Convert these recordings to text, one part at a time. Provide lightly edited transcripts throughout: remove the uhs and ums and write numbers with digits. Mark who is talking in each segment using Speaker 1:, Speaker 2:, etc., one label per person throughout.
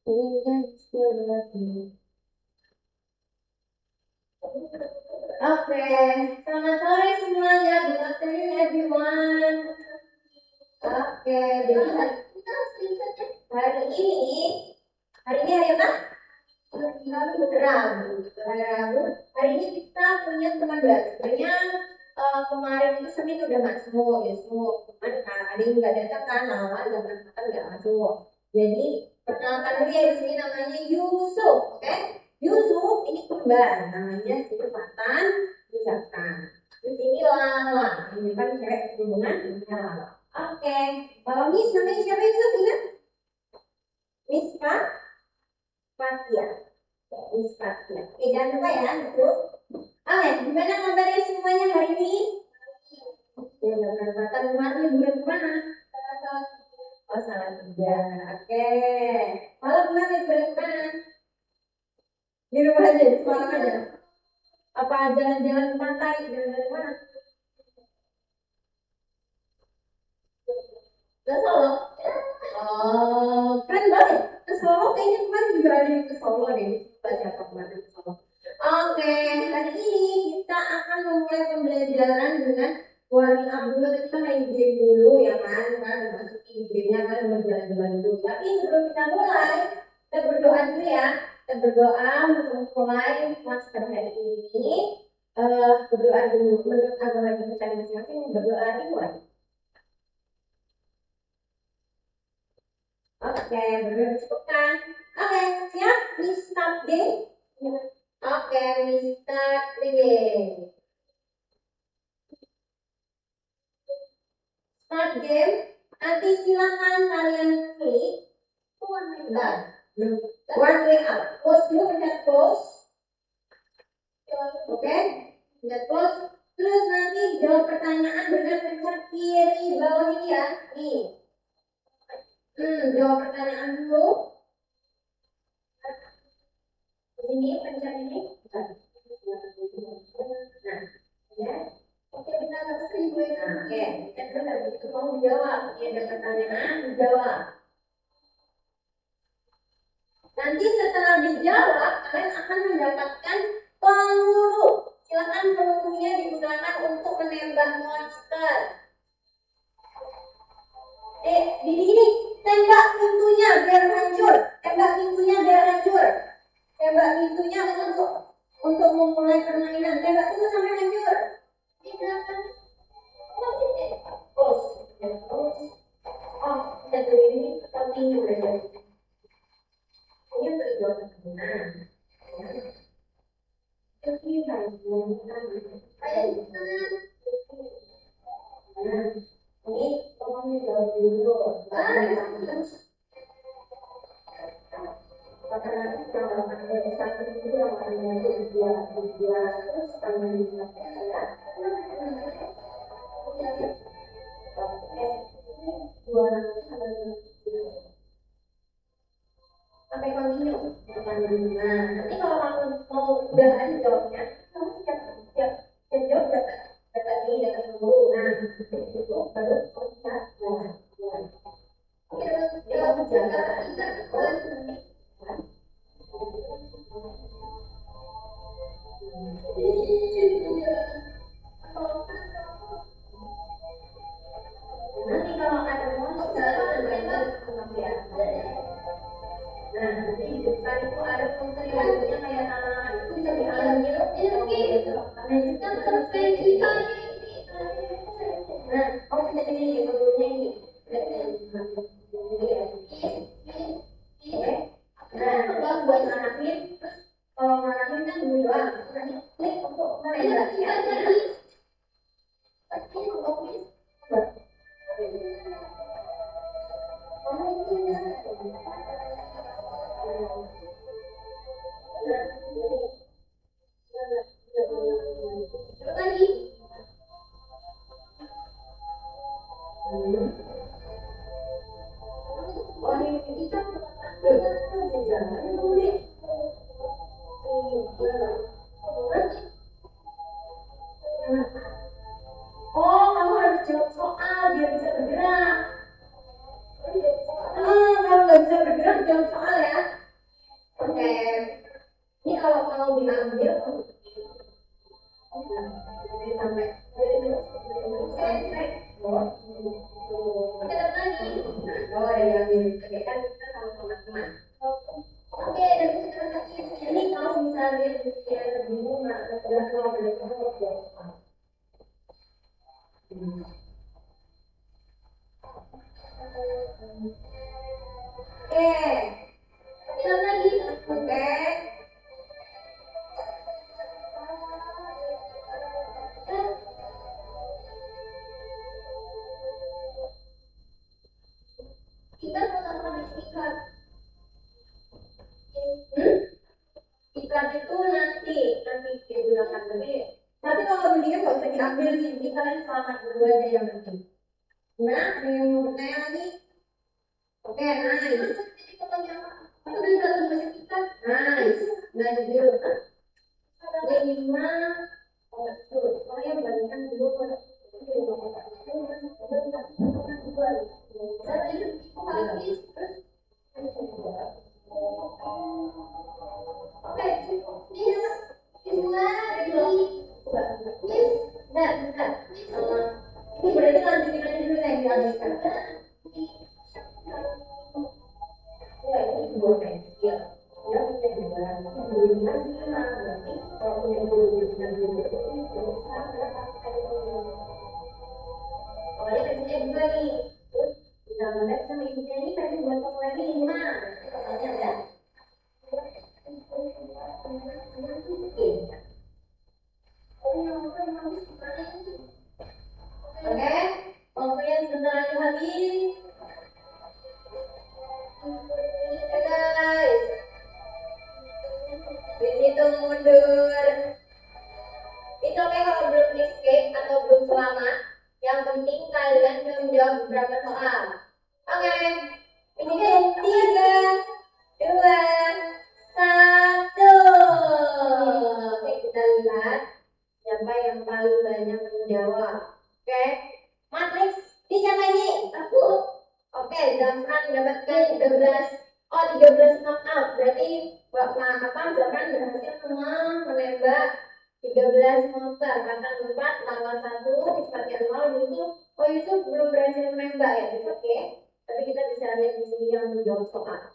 Speaker 1: Oke, selamat sore semuanya. Good afternoon everyone. Oke, jadi hari ini hari apa? Rabu. Hari Rabu. Hari ini kita punya teman baru. Sebenarnya kemarin itu Senin udah masuk, ya semua. Cuman ada yang nggak datang kan, lama jam 6 nggak masuk. Jadi perkenalkan dulu ya di sini namanya Yusuf, oke? Yusuf ini kembar, namanya Sultan Yusufkan. Di sini Lala, ini kan cewek hubungan Lala. Oke, kalau Miss namanya siapa Yusuf? Ingat? Miss Fatia. Miss Fatia. Oke, jangan lupa ya, Yusuf. Oke, gimana kabarnya semuanya hari ini? Ya, kata kemarin liburan kemana? Oh, salah tiga. Oke. Kalau kemarin liburan kemana? Di rumah aja, di sekolah aja. Apa jalan-jalan ke pantai, jalan-jalan mana? Ke Solo. Oh, keren banget. Ke Solo kayaknya kemarin juga ada yang ke Solo deh. Baca apa kemarin ke Solo. Oke, hari ini kita akan memulai pembelajaran dengan warming up dulu. Kita main game dulu ya kan, kan masukin gamenya kan berjalan-jalan dulu. Tapi sebelum kita mulai, kita berdoa dulu ya. Kita berdoa untuk mulai master hari ini. Berdoa dulu menurut agama kita masing-masing, berdoa dimulai. Oke, berdoa disebutkan. Oke, siap? We start game. Oke, we start the game. Start game. Nanti silakan kalian klik dan one way up. Close dulu, pencet close. Oke, pencet close. Terus nanti jawab pertanyaan dengan pencet kiri bawah ini ya. Nih. Jawab pertanyaan dulu. Ini pencet ini. Nah, ya. Oke, kita harus oke. Terus habis itu mau jawab. Ini ada pertanyaan, dijawab. Nanti setelah dijawab, kalian akan mendapatkan peluru. Silakan pelurunya digunakan untuk menembak monster. Di sini tembak pintunya biar hancur. Tembak pintunya biar hancur. Tembak pintunya untuk memulai permainan. Tembak pintu sampai hancur. Close. Oh, satu ini continue belajar. Ini untuk jual kebenaran. Tapi harus menggunakan ini pokoknya jauh dulu. Karena nanti kalau ada satu itu yang akan menjadi dua terus sama dengan saya. Dua sampai continue. Nah, nanti kalau kamu mau udah aja jawabnya, kamu siap siap siap jawab data ini data dulu. Nah, itu baru bisa. Oke, jawab jaga. Nanti kalau ada monster, ya. Nah, nanti di depan itu ada monster yang bentuknya kayak tanaman itu bisa diambil. Gitu. Nah, itu kan kita. Nah, kamu bisa ini bentuknya ini. Nah, kalau buat ngarahin, kalau ngarahin kan dua, nanti klik untuk menembaknya. Lagi. jawab soal ya. Oke. Ini kalau mau diambil sampai oke lagi. Oh, ada yang diambil kan kita sama teman-teman. Oke, dan kita lagi. Ini kalau misalnya kita bingung atau tidak tahu apa yang kamu lakukan. Oke, kita lagi. Oke. Kita melakukan istiqlal. Istiqlal itu nanti digunakan lebih. Tapi kalau beliau nggak usah diambil sih, jadi kalian selamat berdua aja yang penting. Gimana? Ada yang mau bertanya lagi? Oke, nice. Itu dari dalam bahasa kita. Nice. Lanjut. Lima. Oh, tuh. Oh ya, bandingkan dulu. Ini berarti lanjutin aja dulu yang dihabiskan. Ya, ini dua pensil. Awalnya pensilnya dua nih. Terus kita lihat sama ibunya ini pensil buat lagi lima. Totalnya ada. Oke, waktunya sebentar lagi habis. Guys, dihitung mundur. Itu oke kalau belum escape atau belum selamat. Yang penting kalian menjawab beberapa soal. Oke, ini kan 3, 2, 1. Oke, kita lihat siapa yang paling banyak menjawab. Oke, matriks ini siapa ini? Aku. Oke, Zafran mendapatkan 13. Oh, 13 knock out. Berarti Zafran berhasil menembak 13 monster. Bahkan 4 lawan 1 dipakai 0 Yusuf. Oh, Yusuf belum berhasil menembak ya. Oke. Tapi kita bisa lihat di sini yang menjawab soal.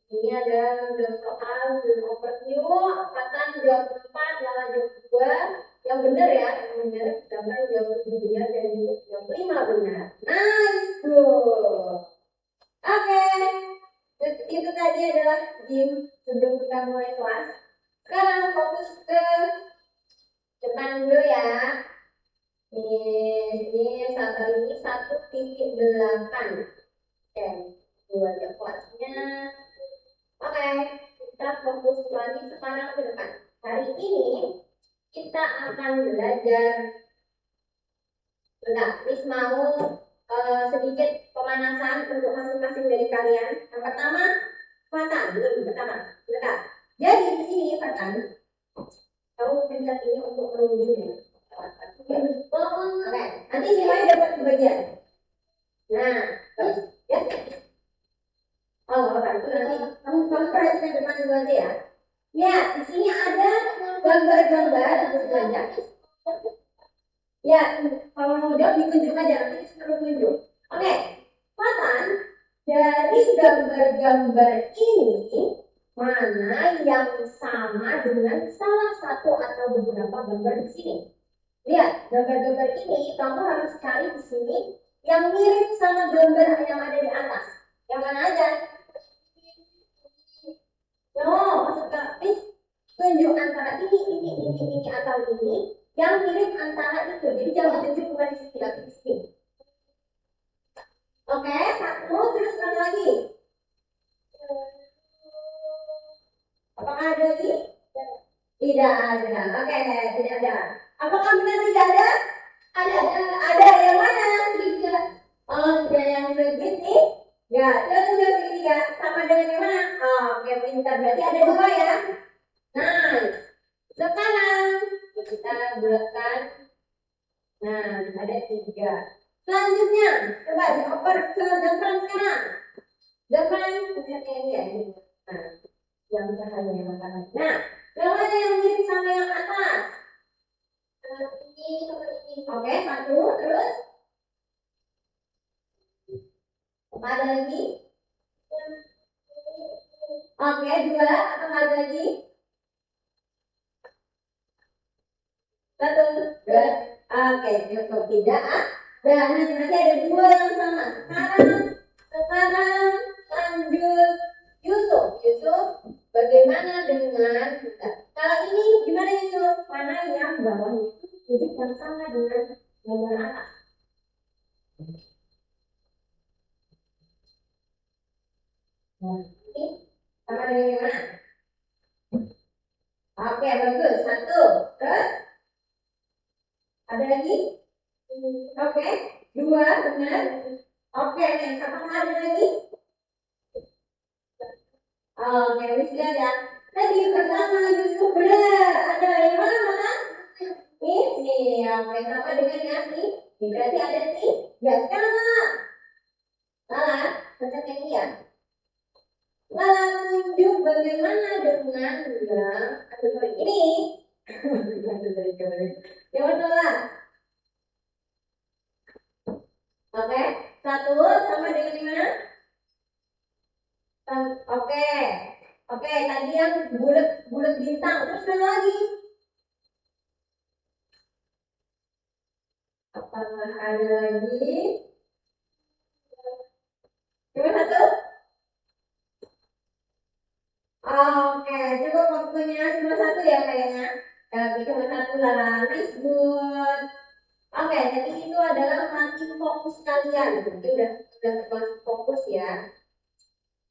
Speaker 1: Ini ada menjawab soal, belum overview, Fatan jawab 4, Lala jawab 2. Yang benar ya, yang benar. Zafran jawab 7 benar dan Yusuf jawab 5 benar. Nice, good. Oke, itu tadi adalah game sebelum kita mulai kelas. Sekarang fokus ke depan dulu ya. Ini saat kali ini 1.8. Oke, dua aja kelasnya. Oke, kita fokus lagi sekarang ke depan. Hari ini kita akan belajar. Bentar, Miss mau sedikit pemanasan untuk masing-masing dari kalian. Yang pertama, Fatan. Ini pertama. Bentar. Jadi di sini Fatan, kamu pencet ini untuk menuju ya. Oke, nanti semuanya dapat bagian. Nah, terus ya. Oh, oke. Itu nanti kamu perhatikan depan dulu aja ya. Ya, di sini ada gambar-gambar untuk belajar. Ya, kalau mau jawab ditunjuk aja, nanti disuruh tunjuk. Oke, Fatan, dari gambar-gambar ini, mana yang sama dengan salah satu atau beberapa gambar di sini? Lihat, gambar-gambar ini kamu harus cari di sini yang mirip sama gambar yang ada di atas. Yang mana aja? No, maksudnya, tunjuk antara ini atau ini yang mirip antara itu. Jadi jangan tunjuk bukan di sini, tapi di sini. Oke, satu, terus satu lagi. Apakah ada lagi? Tidak ada. Oke, tidak ada. Apakah benar tidak ada? Ada yang mana? Tiga. Oke, yang segini. Ya, coba tiga. Sama dengan yang mana? Oke, pintar. Berarti ada dua ya. Nice. Sekarang kita bulatkan. Nah, ada 3. Selanjutnya, coba dioper ke Zafran sekarang. Depan puncaknya ini ya. Nah, yang cahaya matahari. Nah, yang mana yang mirip sama yang atas? Ini seperti ini. Oke, satu, terus ada lagi. Oke, dua, atau ada lagi? Satu, dua. Oke, cukup tidak. Dan nanti ada dua yang sama. Sekarang lanjut Yusuf. Yusuf, bagaimana dengan kita? Kalau ini gimana Yusuf? Mana yang bawah itu huruf yang sama dengan nomor atas? Ini sama dengan yang mana? Oke, bagus. Satu. Terus ada lagi? Oke, dua, benar. Oke, nih, apakah ada lagi? Oke, wis lihat ya. Tadi pertama Yusuf benar. Ada yang mana? Ini, oke, sama dengan yang ini. Ini berarti ada nih. Ya, sekarang salah. Pencet yang ini ya. Lalu tunjuk bagaimana dengan yang ini. Yang mana? Oke, satu sama dengan yang mana? Oke, oke. Tadi yang bulat bintang. Terus mana lagi? Apakah ada lagi? Cuma satu? Oke, coba waktunya cuma satu ya kayaknya. Tapi cuma satu lah. Nice, good. Oke, jadi itu adalah mati fokus kalian. Jadi udah termasuk fokus ya.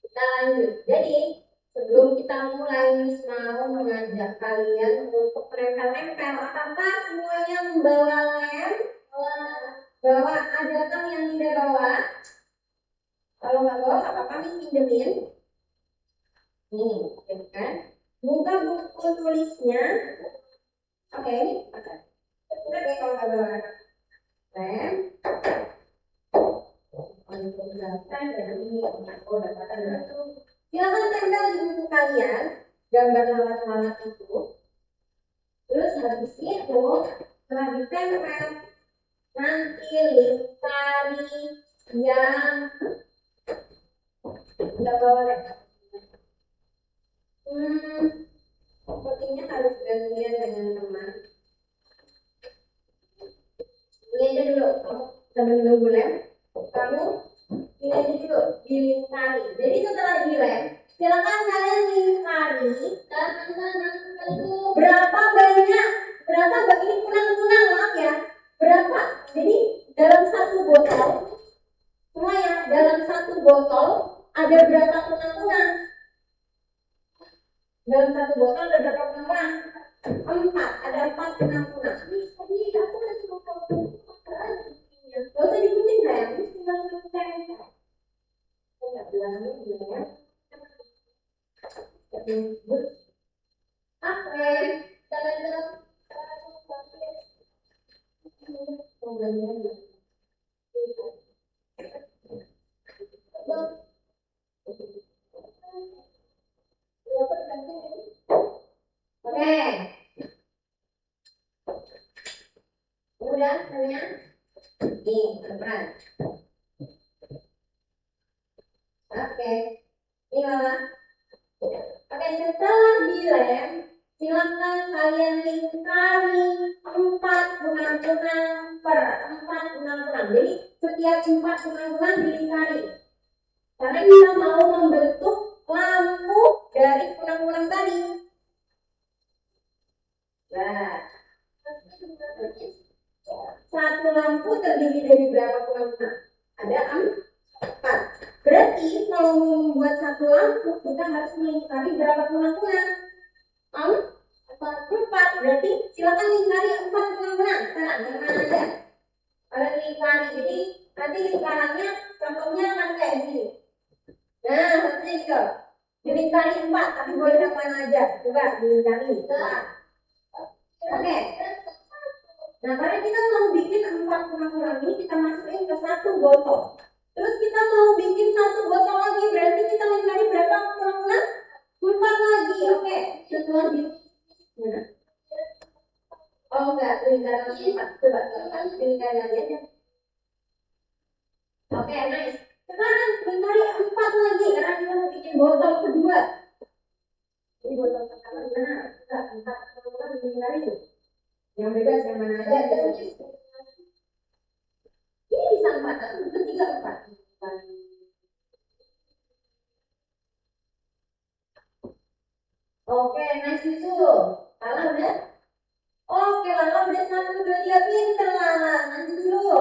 Speaker 1: Kita lanjut. Jadi sebelum kita mulai, Miss mau mengajak kalian untuk nempel-nempel. Apakah semuanya membawa lem? Bawa, adakah yang tidak bawa? Kalau nggak bawa, apakah Miss pinjemin? Nih, ya kan? Buka buku tulisnya. Oke, ini oke. Udah deh kalau nggak bawa lem. Silakan tempel di buku kalian gambar lalat-lalat itu. Terus habis itu setelah ditempel nanti lingkari yang nggak bawa lem. Sepertinya harus gantian dengan teman. Ini aja dulu, kamu sambil nunggu lem. Kamu ini aja dulu dilingkari. Jadi setelah dilem, silakan kalian lingkari dan berapa banyak, ini kunang-kunang maaf ya. Berapa? Jadi dalam satu botol, semua ya, dalam satu botol ada berapa kunang-kunang? Dalam satu botol ada berapa kunang-kunang? 4, ada 4 kunang-kunang. Ini aku masih mau tahu. Gak usah diikutin ya, tinggal tempel. Enggak bilang ya. Oke, jalan-jalan. Oke. Udah, tanya. Nih, teman. Oke. Ini Mama. Oke, setelah dilem, silakan kalian lingkari 4 kunang-kunang per 4 kunang-kunang. Jadi setiap 4 kunang-kunang dilingkari. Karena kita mau membentuk lampu dari kunang-kunang tadi. Nah, satu lampu terdiri dari berapa kunang-kunang? Ada 4. Berarti kalau membuat satu lampu kita harus melingkari berapa kunang-kunang? 4. Berarti silakan lingkari 4 kunang-kunang. Sekarang yang mana aja? Ada lingkari. Jadi nanti lingkarannya contohnya akan kayak gini. Nah, maksudnya gitu. Dilingkari 4, tapi boleh yang mana aja. Coba dilingkari. Oke. Nah, karena kita mau bikin 4 kunang-kunang ini kita masukin ke satu botol. Terus kita mau bikin satu botol lagi, berarti kita mencari berapa kurang-kurang? 4 lagi, oke. Satu lagi. Nah. Oh enggak, lingkaran 4. Coba lingkaran lagi aja. Oke, nice. Sekarang mencari 4 lagi, karena kita mau bikin botol kedua. Ini botol pertama di mana? Enggak, 4 kurang mencari. Yang bebas yang mana aja. Ini bisa 4, tapi bukan 3, 4. Oke, nice itu. Lala udah? Oke, Lala udah 1, 2, 3, pinter Lala. Nanti dulu.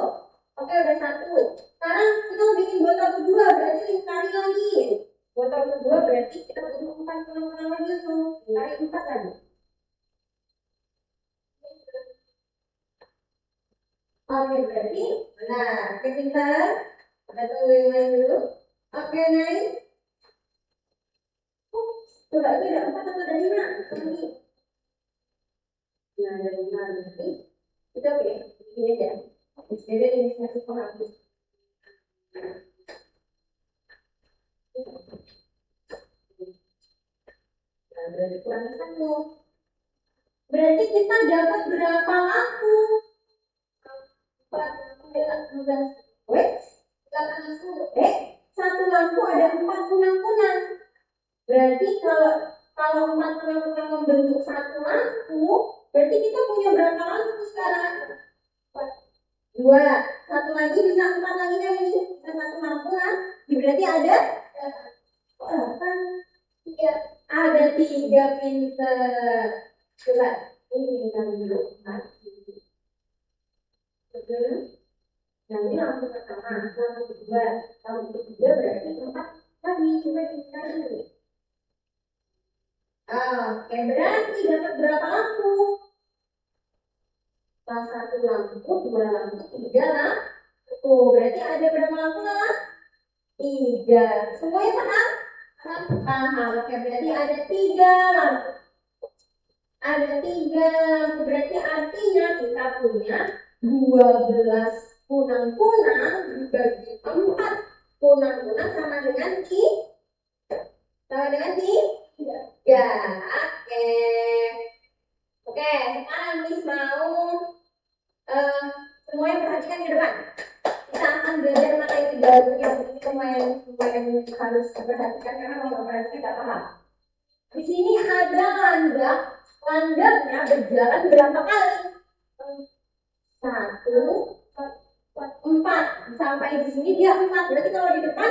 Speaker 1: Oke, udah 1. Sekarang kita mau bikin botol kedua, berarti lingkari lagi. Botol kedua berarti kita butuh 4 kurang lagi tuh. Lingkari 4 lagi. Oke, berarti, nah, oke pinter. Kita tunggu yang lain dulu. Oke, nice. Coba itu ada 4 atau ada 5? Ini. Nah, ada 5 berarti. Itu oke, ini aja. Jadi ini masih penghapus. Nah, berarti kurang 1. Berarti kita dapat berapa lampu? 14. Wait, 1 lampu ada 4 kunang-kunang. Berarti kalau 4 kunang-kunang membentuk 1 lampu, berarti kita punya berapa lampu sekarang? 2. 1 lagi bisa 4 lagi kan ini? Bisa 1 lampu kan? Berarti ada 3. Ada 3 pinter. Coba ini kita dulu. Nah ini lampu pertama, lampu kedua, lampu ketiga berarti 4 lagi. Coba kita dulu. Oke, berarti dapat berapa lampu? Salah 1 lampu, 2 lampu, 3 lampu. Berarti ada berapa lampu lah? 3. Semuanya paham? Paham. Oke, berarti ada 3 lampu. Ada 3 lampu, berarti artinya kita punya 12 kunang-kunang dibagi 4 kunang-kunang sama dengan 3. Ya, oke. Oke, sekarang Miss mau semuanya perhatikan ke depan. Kita akan belajar materi baru yang ini lumayan harus diperhatikan karena kalau perhatikan tidak paham. Di sini ada landak, landaknya berjalan berapa kali? 1, 4. Sampai di sini dia 4. Berarti kalau di depan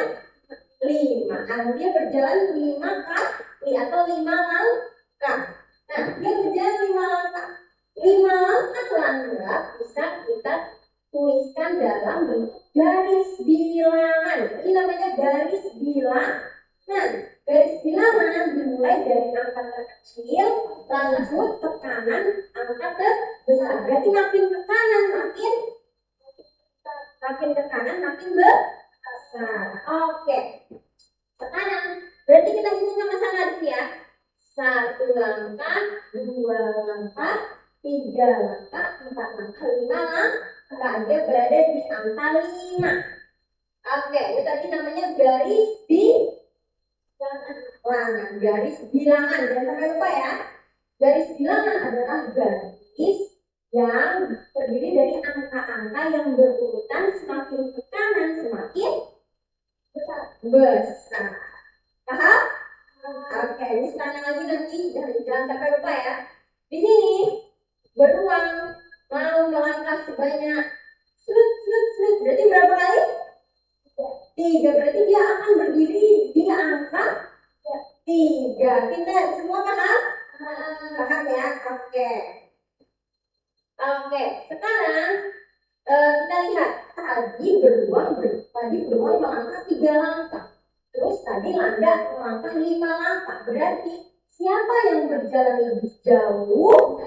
Speaker 1: 5. Dia berjalan 5 kali atau 5 langkah. Nah, dia berjalan 5 langkah. 5 langkah landak bisa kita tuliskan dalam bentuk garis bilangan. Ini namanya garis bilangan. Garis bilangan dimulai dari angka terkecil, lanjut ke kanan, angka terbesar. Berarti makin ke kanan makin ke kanan makin besar. Oke. Sekarang berarti kita hitung sama-sama dulu ya. 1 langkah, 2 langkah, 3 langkah, 4 langkah, 5 langkah. Dia berada di angka 5. Oke, itu tadi namanya garis bilangan. Garis bilangan, jangan sampai lupa ya. Garis bilangan adalah garis yang terdiri dari angka-angka yang berurutan semakin ke kanan semakin besar. Paham? Oke, ini sekarang lagi nanti jangan sampai lupa ya. Di sini beruang mau melangkah sebanyak slut. Berarti berapa kali? 3. Berarti dia akan berdiri di angka 3. Kita semua paham? Paham ya? Oke. Sekarang kita lihat tadi beruang melangkah 3 langkah. Terus tadi landak melangkah 5 langkah. Berarti siapa yang berjalan lebih jauh?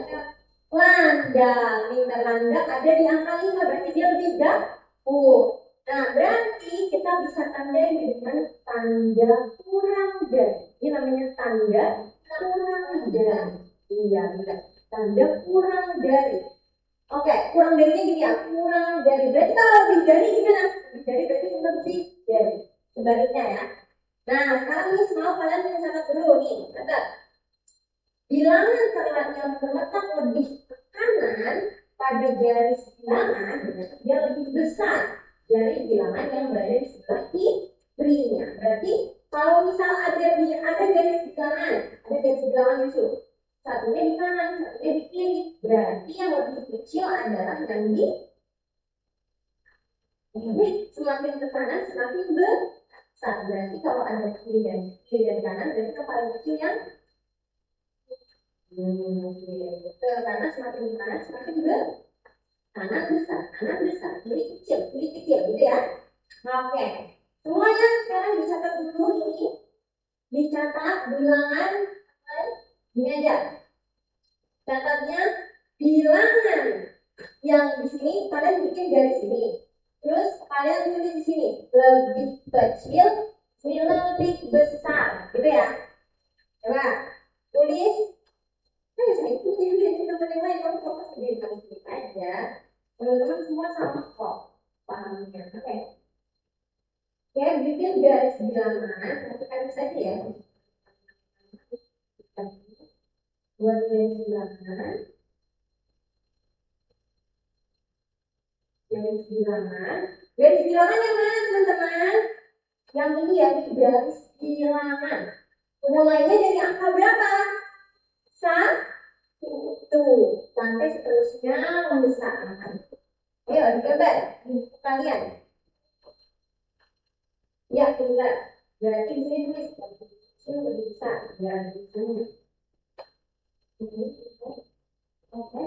Speaker 1: Landak. Landak ada di angka 5. Berarti dia lebih jauh. Nah, berarti kita bisa tandai dengan tanda kurang dari. Ini namanya tanda kurang dari. Iya, tanda kurang dari. Oke, kurang darinya gini ya, kurang dari. Berarti kalau lebih dari gimana? Lebih dari berarti lebih dari. Sebaliknya ya. Nah, sekarang ini semua kalian mencatat dulu nih. Catat. Bilangan kalimat yang terletak lebih ke kanan pada garis bilangan dia lebih besar dari bilangan yang berada di sebelah kirinya. Berarti kalau misal ada garis bilangan itu satunya di kanan, satunya di kiri. Berarti yang lebih kecil adalah yang di ini. Semakin ke kanan semakin besar. Berarti kalau ada kiri dan kanan, berarti yang paling kecil yang ke kanan semakin ke kanan semakin kanan besar, kiri kecil, gitu ya. Oke, semuanya sekarang dicatat dulu ini, dicatat bilangan ini aja. Catatnya bilangan yang di sini kalian bikin dari sini. Terus kalian tulis di sini lebih kecil, ini lebih besar, gitu ya. Coba tulis. Nah, saya itu jadi teman yang lain kamu fokus sendiri kamu sendiri aja. Teman-teman semua sama kok pahamnya. Oke. Ya, bikin garis bilangan, nanti saja ya. Buat garis bilangan. Garis bilangan. Garis bilangan yang mana teman-teman? Yang ini ya, garis bilangan. Mulainya dari angka berapa? Satu. Sampai seterusnya membesar. Ayo, dicoba kalian. Ya, benar. Berarti di sini tulis lebih besar. Berarti ini. Oke.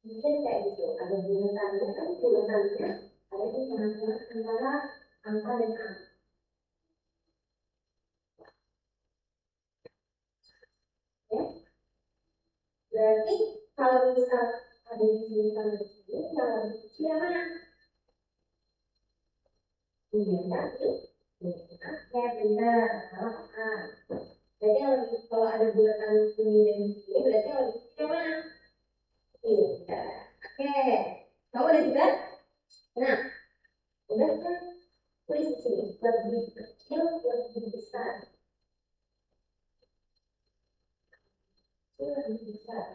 Speaker 1: Mungkin kayak gitu, ada bulatannya, tapi bulatannya ada di tengah-tengah antara angka dan angka. Ya. Berarti kalau misal ada di sini sama di sini, yang lebih kecil yang mana? Iya, berarti ya benar. Jadi yang lebih, kalau ada bulatan sini dan sini, berarti yang lebih kecil yang mana? Iya. Oke, kamu udah juga? Nah, udah kan? Tulis di sini, lebih kecil, lebih besar. Lebih besar.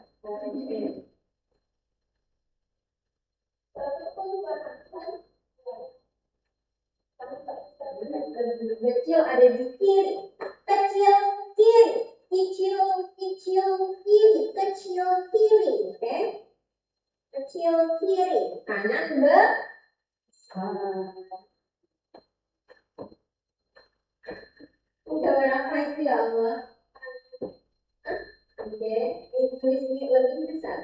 Speaker 1: Kecil ada di kiri, kecil kiri, kecil kecil kiri, kecil kiri, oke? Kecil kiri, kanan besar. Udah berapa itu ya Allah? Oke, ini tulis ini lebih besar.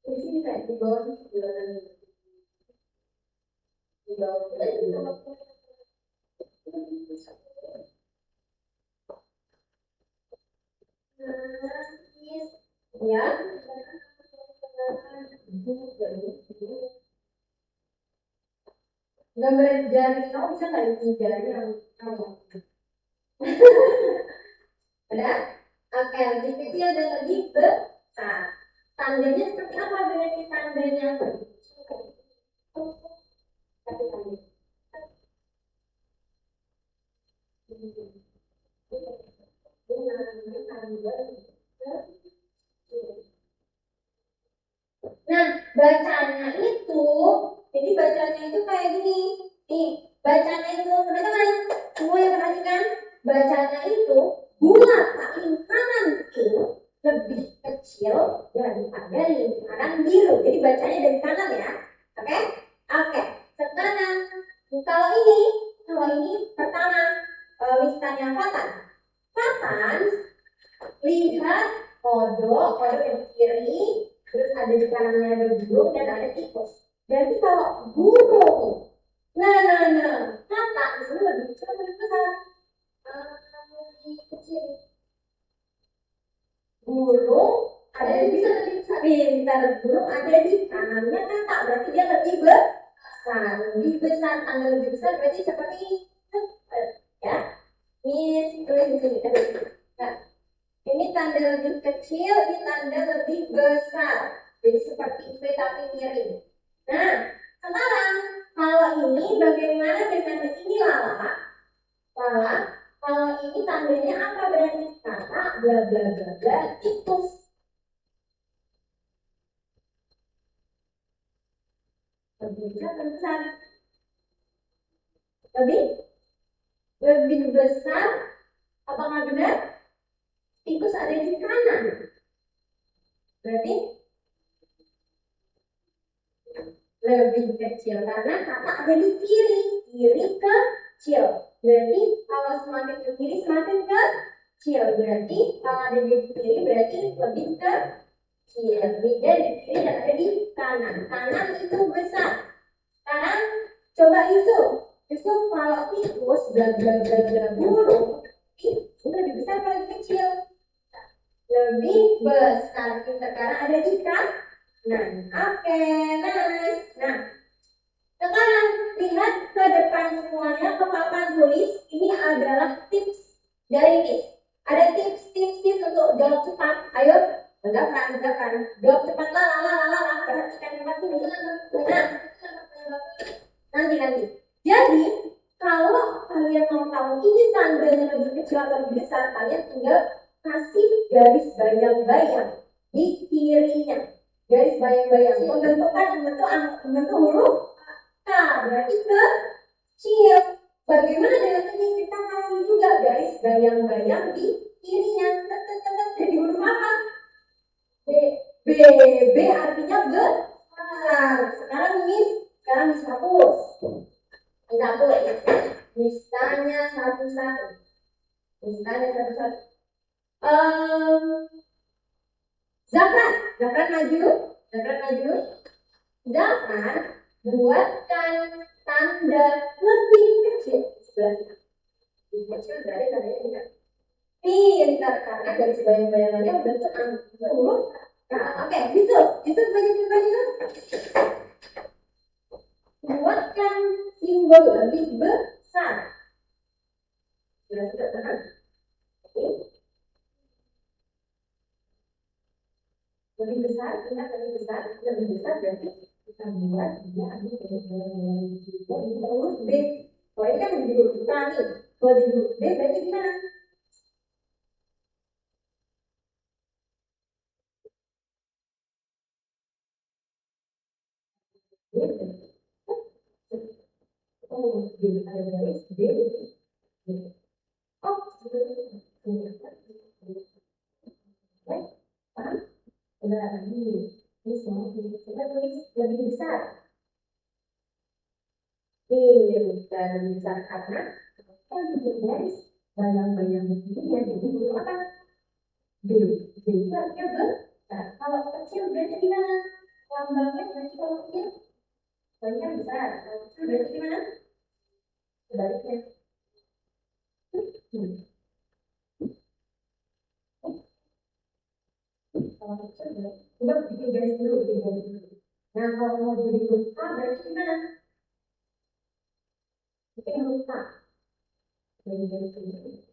Speaker 1: Di sini kan di bawah di bawah. Ya. Gambar jari kamu bisa nggak bikin jari yang kamu? Ada? Oke, lebih kecil dan lebih besar. Tandanya seperti apa berarti tandanya? Kasih tanda. Nah, bacanya itu, jadi bacanya itu kayak gini. Nih, bacanya itu, teman-teman, semua yang perhatikan, bacanya itu paling kanan itu lebih kecil daripada lingkaran biru. Jadi bacanya dari kanan ya. Oke? Oke. Sekarang kalau ini pertama listanya Fatan. Fatan lihat kodok yang kiri, terus ada di kanannya ada burung dan ada tikus. Berarti kalau burung, kata di sini lebih kecil lebih besar. Lebih kecil. Burung Ada yang bisa pintar burung ada di kanannya kata, berarti dia lebih besar. Lebih besar, tanda lebih besar berarti seperti ini. Ya, ini tulis di sini. Nah, ini tanda lebih kecil, ini tanda lebih besar. Jadi seperti itu tapi miring. Nah, sekarang kalau ini bagaimana dengan ini Lala? Lala, kalau ini tandanya apa berarti? Kata bla bla bla bla tikus. Lebih besar. Lebih besar. Apakah benar? Tikus ada di kanan. Berarti lebih kecil karena kata ada di kiri. Kiri kecil. Berarti kalau semakin ke kiri semakin kecil. Berarti kalau ada di kiri berarti lebih kecil. Beda di kiri dan ada di kanan. Kanan itu besar. Sekarang coba Yusuf. Yusuf kalau tikus bla bla bla bla burung itu lebih besar kalau lebih kecil. Lebih besar kita karena ada di kanan. Oke, nice. Nah, sekarang lihat ke depan semuanya ke papan tulis. Ini adalah tips dari Miss. Ada tips untuk jawab cepat. Ayo, tegakkan. Jawab cepat lah. Perhatikan tempat ini. Nah, nanti. Jadi, kalau kalian mau tahu ini tandanya lebih kecil atau lebih besar, kalian tinggal kasih garis bayang-bayang di kirinya. Garis bayang-bayang membentuk huruf K, berarti kecil. Bagaimana dengan ini? Kita kasih juga garis bayang-bayang di kirinya. Jadi huruf apa? B artinya besar. Sekarang Miss hapus. Misalnya satu-satu. Zafran maju. Zafran buatkan tanda lebih kecil sebelah. Lebih kecil dari tandanya tidak. Pintar karena garis bayang-bayangannya bentuk huruf. Oke, Yusuf baju. Buatkan simbol lebih besar. Sudah paham? Lebih besar berarti kita buat dia ambil ini huruf B. Kalau ini kan di huruf K nih. Kalau di huruf B berarti gimana? Oh, ada garis B. Oh, paham? Udah ini semua kita tulis lebih besar. Pintar besar karena kan garis bayang-bayang ini ya jadi huruf apa? B itu artinya besar. Kalau kecil berarti gimana? Lambangnya berarti kalau kecil banyak besar. Kalau kecil berarti gimana? Sebaliknya. Kalau kecil berarti coba bikin garis dulu. Nah kalau mau jadi huruf A berarti gimana? Bikin huruf A. Jadi garis dulu.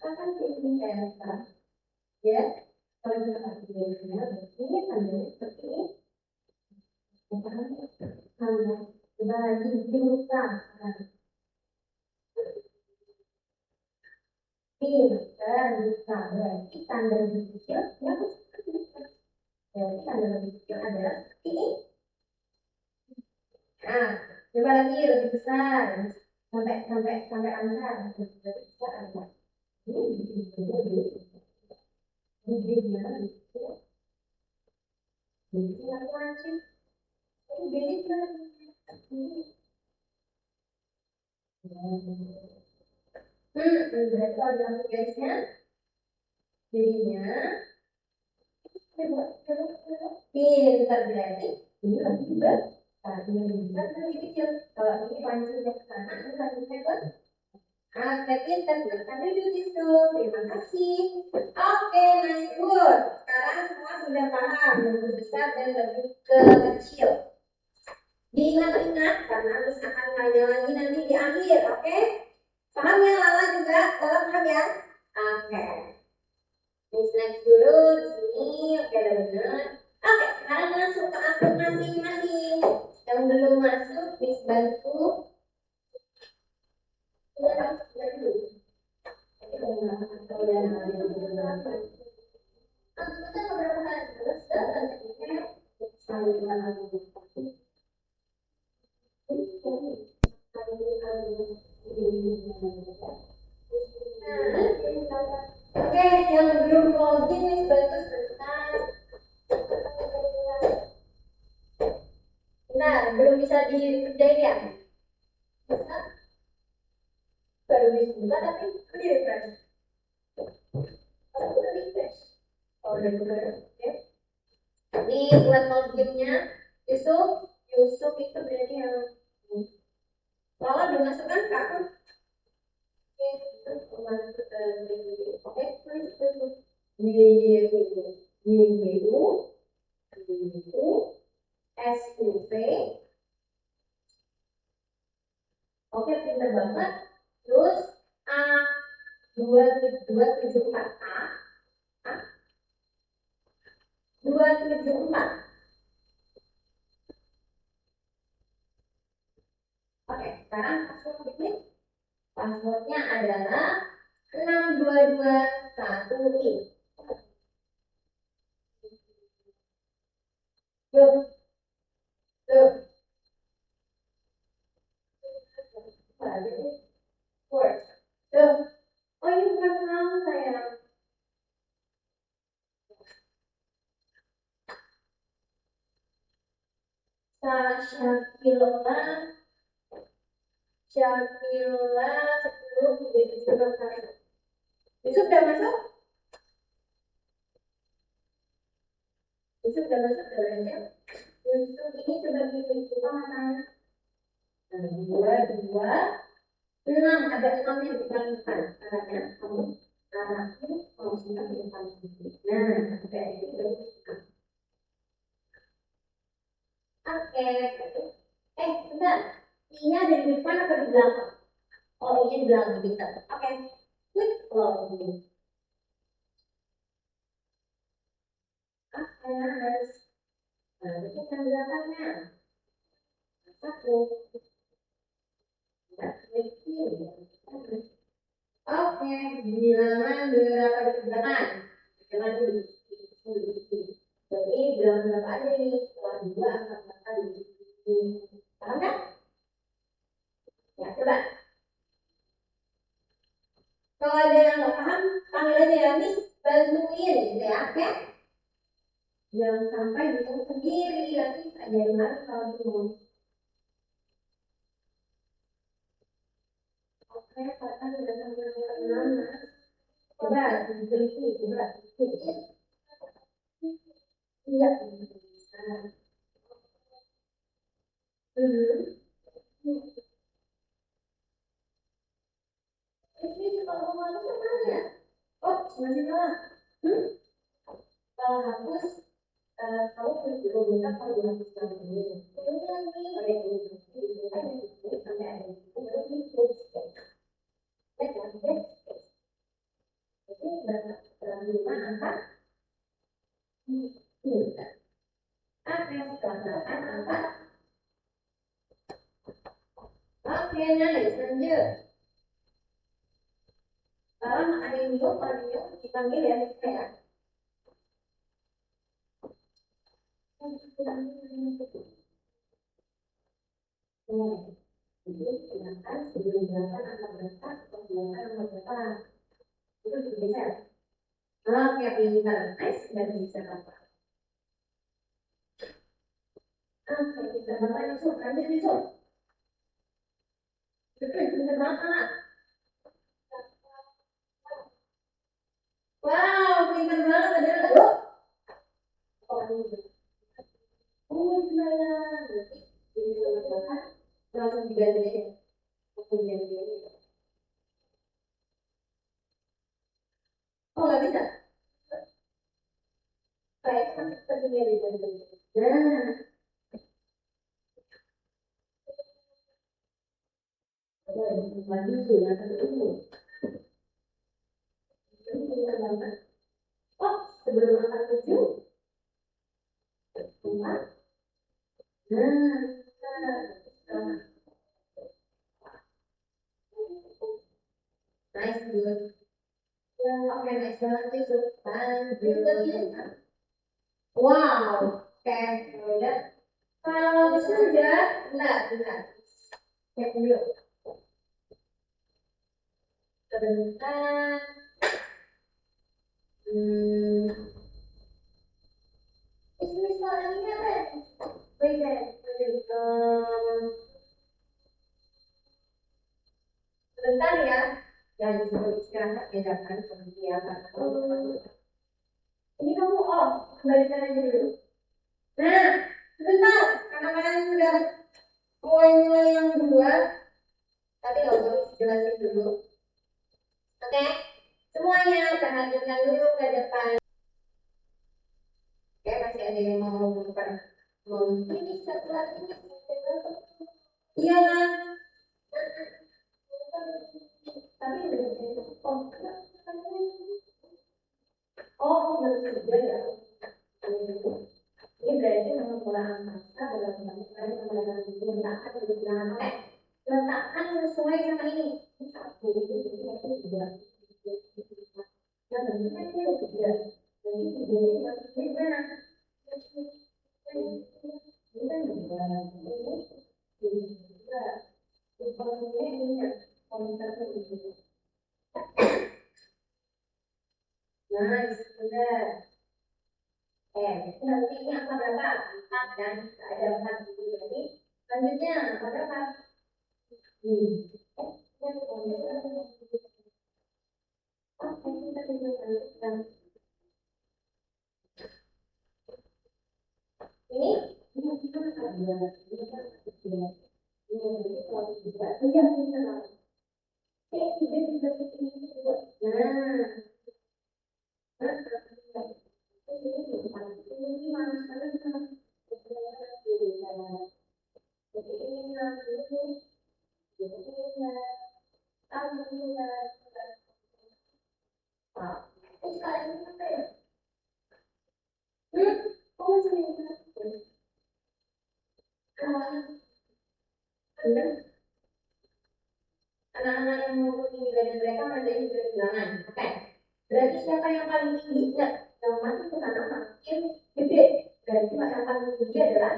Speaker 1: Kan ini ya. Kalau kita kasih garisnya, ini tandanya seperti ini. Hanya coba lagi dibuka. Pintar buka berarti tanda lebih kecil yang berarti tanda lebih kecil adalah ini. Nah, coba lagi lebih besar sampai angka lebih besar angka. Ini gimana? Ini aku langsung. Ini beda kan? Berarti kalau dalam garisnya jadinya Pintar berarti ini lagi besar, ini besar lagi kecil. Kalau ini pancinya ke sana, ini pancinya ke Oke, pintar silakan duduk di situ. Terima kasih. Oke, nice good. Sekarang semua sudah paham lebih besar dan lebih kecil. Diingat-ingat karena harus akan tanya lagi nanti di akhir, oke? Paham ya Lala juga? Lala paham ya? Oke. Miss next dulu di sini, oke udah benar. Oke, sekarang masuk ke akun masing-masing. Yang belum masuk, Miss bantu. Udah dulu. Oke, yang belum login nih bantu sebentar. Benar, belum bisa dikerjain ya? Bisa? Baru bisa tapi di refresh. Udah refresh. Oh, udah oke. Ini buat loginnya Yusuf. Yusuf itu berarti yang Lala udah masuk kan ke akun? Oke, SUV. Oke, pinter banget. Terus A 274 A 274. Oke, sekarang passwordnya adalah 6221 I. Tuh, tuh. Tuh. Oh, ini bukan kamu sayang. Syakila Syakila 10 menjadi 11. Itu sudah masuk? Itu sudah masuk ya? Yusuf ini coba kita matanya. Dua, dua, enam ada enamnya di depan anaknya kamu. Anakmu kamu simpan di depan. Nah, kayak gitu. Oke. Bentar. Ini ada di depan atau di belakang? Oh, ini di belakang kita. Oke. Klik login. Oke, harus. Nah, itu kan belakangnya. Satu. Oke, bilangan berapa di belakang? Jangan dulu. Jadi bilangan berapa aja nih? Setelah dua angka berapa kali? Paham kan? Ya, coba. Kalau ada yang nggak paham, panggil aja ya, Miss. Bantuin, gitu ya. Oke? Jangan sampai bingung sendiri. Nanti ajarin lagi kalau bingung. Oke, Kakak udah sampai mana? Coba, diteliti, coba. Iya. Hmm. Ini kalau mau itu mana ya? Oh, masih salah. Kalau hapus, kamu perlu minta kalau dihapus lagi. Ini lagi. Ada yang ini. Sampai ada. Ini berapa? 5 angka. Oke, sekarang angka. Oke, nice. Lanjut. Sekarang ada yang bingung, kalau bingung dipanggil ya, saya. Jadi silakan sebelum menjelaskan angka berapa atau menjelaskan angka berapa. Itu bisa. Oke, pintar. Nice, dan bisa apa? Oke, bisa bapak Yusuf. Lanjut Yusuf. Pintar banget. Wow, pintar banget. Ada loh. Oh, nggak bisa. Kayak masih tersedia di dalam. Nah, lagi sih, ya, itu. Oh, sebelum angka 7. Nah, nah, nice, good. Oke, next banget itu. Lanjut. Wow, oke, udah. Kalau sudah, bentar. Cek dulu. Sebentar. Hmm, ini soalnya apa? Beda. Sebentar ya. Jangan disuruh istirahat ya, jangan kemudian. Ini kamu off, kembalikan aja dulu. Nah, sebentar, karena kalian sudah mulai yang kedua, tapi nggak usah jelasin dulu. Oke, semuanya perhatikan dulu ke depan. Oke, masih ada yang mau bukan? Ini satu lagi. Iya, tapi oh, bertiga ya. Ini berarti memang kurang masa dalam letakkan kebetulan. Oke, letakkan sesuai sama ini. Satu, dua, tiga. Dan bentuknya itu tiga. Jadi tiga ini maksudnya mana? Ini kan tiga. Ini tiga. Informasinya ini ya. Komunitasnya itu. Nah, sudah. Nanti ini angka berapa? 4 dan ada 4 di sini. Selanjutnya angka berapa? Hmm. Anak-anak yang mau tinggi dari mereka ada yang berkelangan. Oke. Berarti siapa yang paling tinggi? Enggak. Yang mana ke sana makin gede. Berarti yang paling tinggi adalah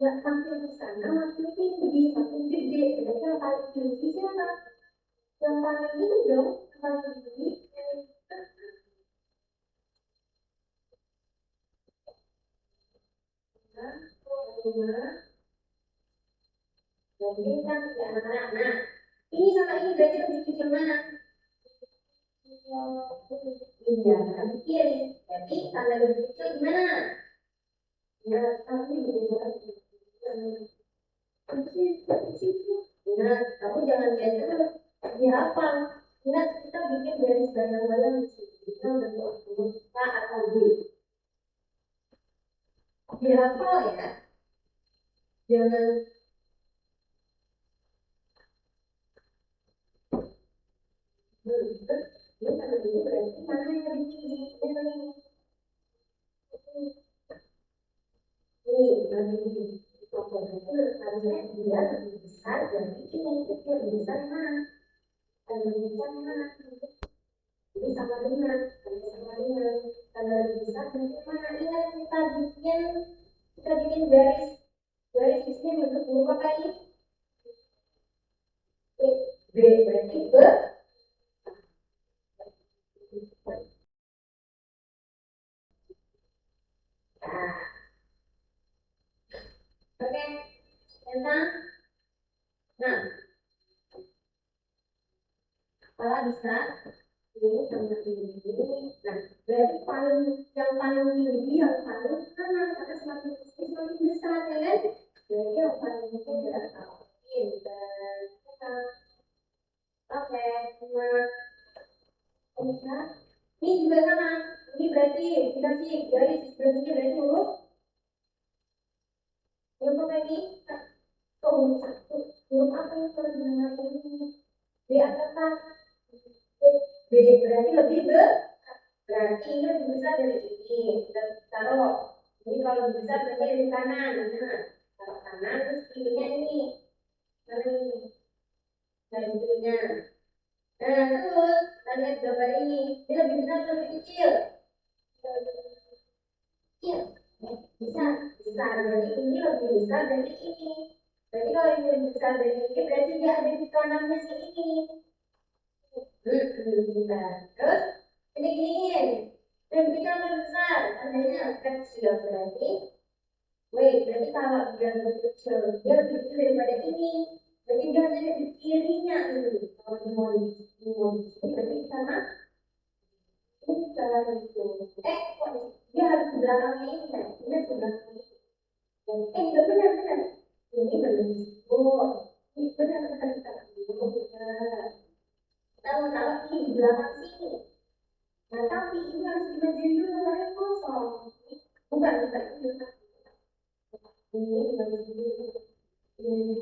Speaker 1: yang makin ke sana makin tinggi, makin gede. Berarti yang paling tinggi siapa? Yang paling tinggi dong. Yang paling tinggi. Jadi kan tidak anak-anak. Nah, ini sama ini berarti lebih kecil mana? Iya, nanti kiri. Jadi tanda lebih kecil gimana? Ya, tapi nah, kamu jangan lihat terus. Dihafal. Ingat, kita bikin garis bayang-bayang di situ. Kita bentuk K atau B. Dihafal ya. Jangan berubah. Dia tanda dulu berarti mana yang lebih tinggi? Ini lebih tinggi. Proporsional harusnya dia lebih besar dari ini. Lebih besar mana? Lebih besar mana? Jadi sama dengan kalau lebih besar berarti mana? Ingat kita bikin garis di sini bentuk huruf apa ini? B berarti nah, oke, tentang nah, kalau bisa ini sama ini. Nah, berarti yang paling tinggi yang paling kanan karena semakin besar ya kan? Berarti yang paling tinggi adalah pintar. Oke, Ini juga sama. Ini berarti dikasih garis berarti huruf lagi. Huruf satu. Huruf apa yang terdengar ini? Di atas B berarti lebih berarti ini lebih besar dari ini. Kita taruh. Ini kalau besar berarti dari kanan. Nah, taruh kanan terus kirinya ini. Ini. Dari kirinya. Nah, terus kita lihat gambar ini. Ini lebih besar atau lebih kecil? Kecil. Besar. Besar. Berarti ini lebih besar dari ini. Berarti kalau ini lebih besar dari ini, berarti dia ada di kanannya si ini. Terus ini gini, lebih besar, tandanya kecil berarti. Wait, berarti kalau dia lebih kecil, dia lebih kecil daripada ini. Berarti dia ada di kirinya ini. Kalau mau berarti sama ini salah itu. Kok dia harus di belakangnya ini kan? Ini sebelah ini. Enggak benar. Ini benar. Oh, ini benar. Tahu ini di belakang sini. Nah, tapi ini harus dibagiin dulu karena kosong. Bukan. Ini dibagiin dulu. Ini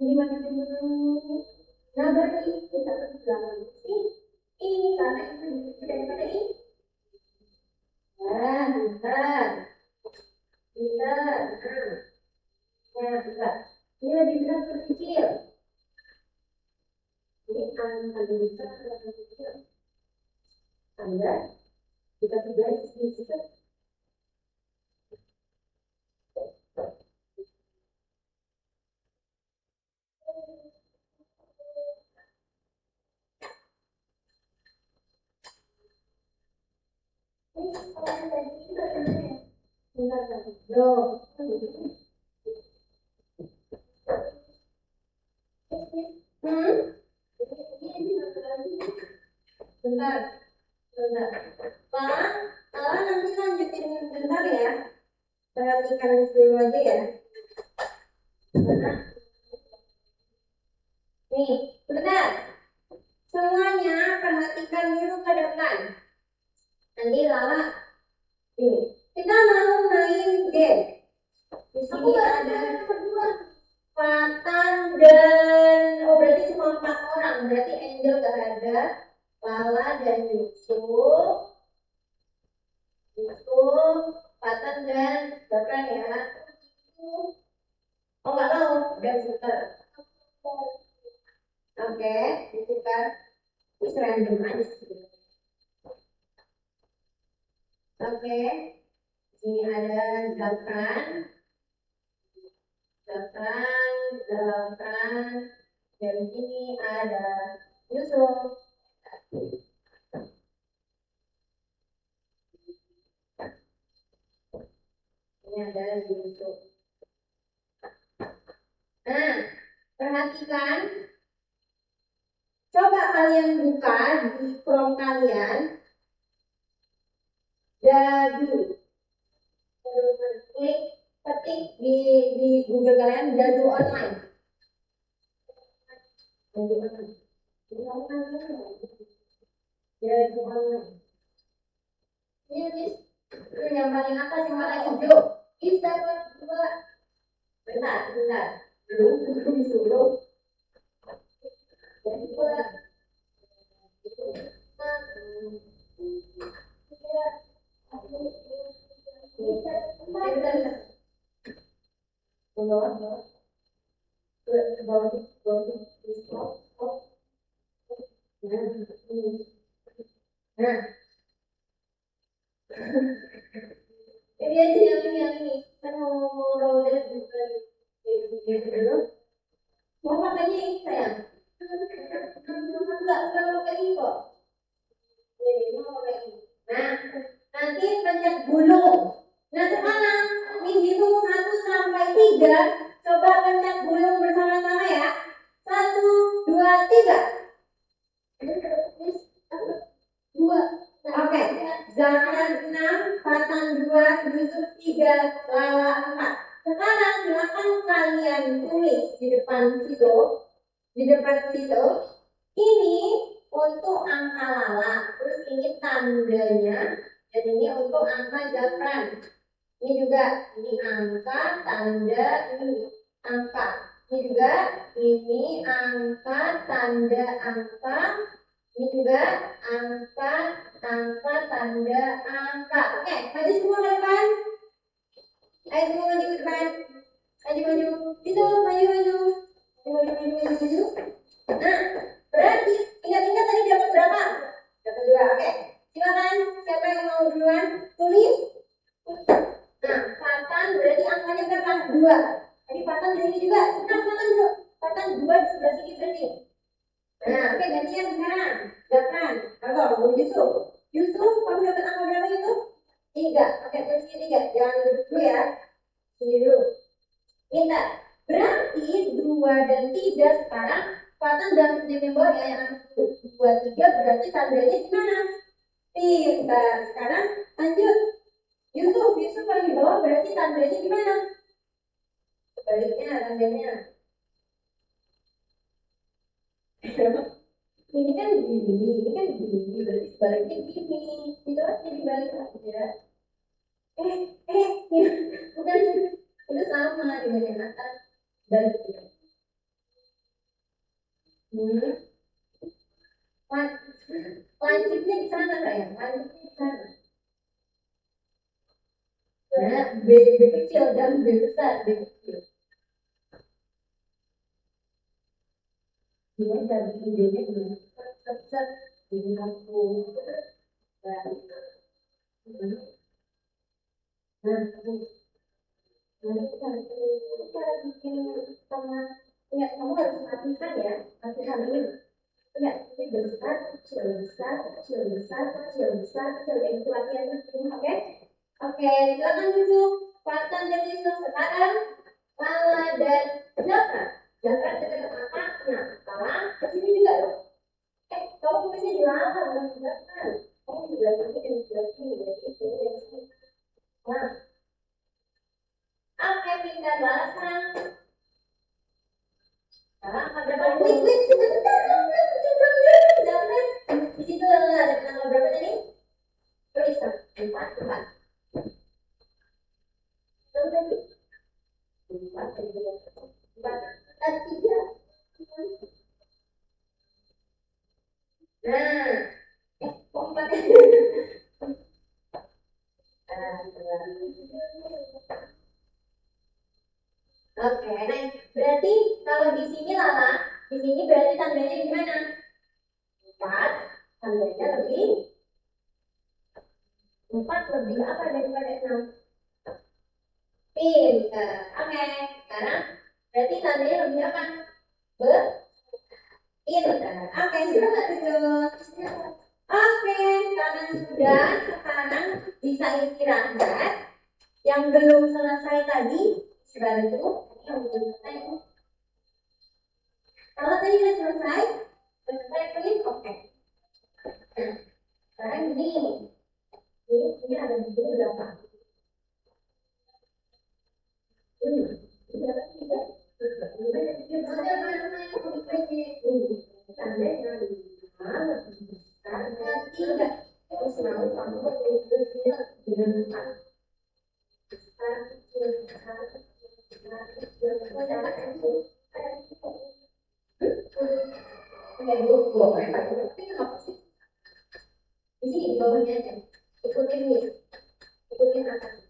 Speaker 1: dibagiin dulu. Nah, berarti kita harus di belakang sini. Ini karena itu daripada ini. Nah, bentar. Nah, bentar. Ini lebih besar atau kecil? Ini akan besar atau kecil? Anda kita sudah bisa. Bro. Bentar. Pak, nanti lanjutin bentar ya. Perhatikan dulu aja ya. Nih, bentar. Semuanya perhatikan dulu ke depan. Nanti Lala, ini. Kita mau main game. Di sini ada Fatan dan berarti cuma 4 orang. Berarti Angel gak ada. Lala dan Yusuf, Fatan dan Bapak ya. Oh nggak mau, udah putar. Oke, diputar. Terus random aja sih. Oke, ini ada Gafran, dan ini ada Yusuf. Ini ada Yusuf. Nah, perhatikan. Coba kalian buka di Chrome kalian. Dadu. Klik ketik di Google kalian Dadu online. Dadu online. Dadu online. Ini yang paling atas yang warna hijau. Bisa dua. Bentar. Belum disuruh. Dua. Nah, ini yang ini kan mau roller dulu. Mau makanya ini sayang. Enggak kayak ini kok. Nah, nanti pencet gulung. Nah, sekarang dihitung 1 sampai 3. Coba pencet gulung bersama-sama ya. 1, 2, 3. 2. Oke. Zahran 6, Fatan 2, Yusuf 3, Lala 4. Sekarang silakan kalian tulis di depan situ. Ini untuk angka lala. Terus ini tandanya, dan ini untuk angka Zafran. Ini juga, ini angka, tanda, ini angka. Ini juga, ini angka, tanda, angka. Ini juga angka, tanda, angka. Oke, maju semua ke depan. Ayo semua maju ke depan. Maju. Itu, maju. Maju. Nah, berarti ingat-ingat tadi dapat berapa? Dapat 2, oke. Silakan, siapa yang mau duluan? Tulis. Nah, Fatan berarti angkanya berapa? 2. Tadi Fatan di sini juga. Nah, Fatan dulu. Fatan 2 di sebelah sini berarti. Nah, oke, gantian sekarang. Zafran, atau Yusuf. Yusuf, kamu dapat angka berapa itu? 3. Oke, tulis 3. Jangan dulu ya. Sini dulu. Minta. Berarti 2 dan 3 sekarang Fatan dan yang bawah ya, yang 2, 3 berarti tandanya gimana? Pintar. Sekarang lanjut. Yusuf paling bawah berarti tandanya gimana? Sebaliknya tandanya. Ini kan gini, berarti sebaliknya gini. Itu aja dibalik aja. udah sama di bagian atas balik. Lanjutnya di sana sayang, lanjutnya di sana. Nah, B kecil dan B besar, B kecil. Dia dari B-nya dulu, set, jadi aku. Nah, cara bikin sama, ya kamu harus latihan ya, latihan ini. Ya, ini besar, kecil, besar, kecil, besar, kecil, besar, kecil, itu latihannya, oke? Oke, silakan duduk. Fatan dan Yusuf sekarang Lala dan Zafran. Zafran dekat apa? Nah, Lala ke sini juga dong. Kamu tulisnya di Lala bukan di Zafran. Kamu di belakang ini dan di belakang ini, berarti itu yang sini. Nah, oke, pindah Lala sekarang. Lala ada berapa? Wait, sebentar. Zafran, di situ ada tanggal berapa tadi? Tulis, 4. Oke, nah berarti kalau di sini Lala, di sini berarti tandanya gimana? 4, tandanya lebih 4 lebih apa daripada 6? Pintar. Oke, sekarang berarti tandanya lebih apa? Pintar. Oke, silakan duduk. Oke, karena sudah sekarang bisa istirahat. Yang belum selesai tadi, sebentar itu yang belum selesai. Kalau tadi sudah selesai klik oke. Sekarang ini ada di sini berapa? Di sini di bawahnya aja. Ikutin atas.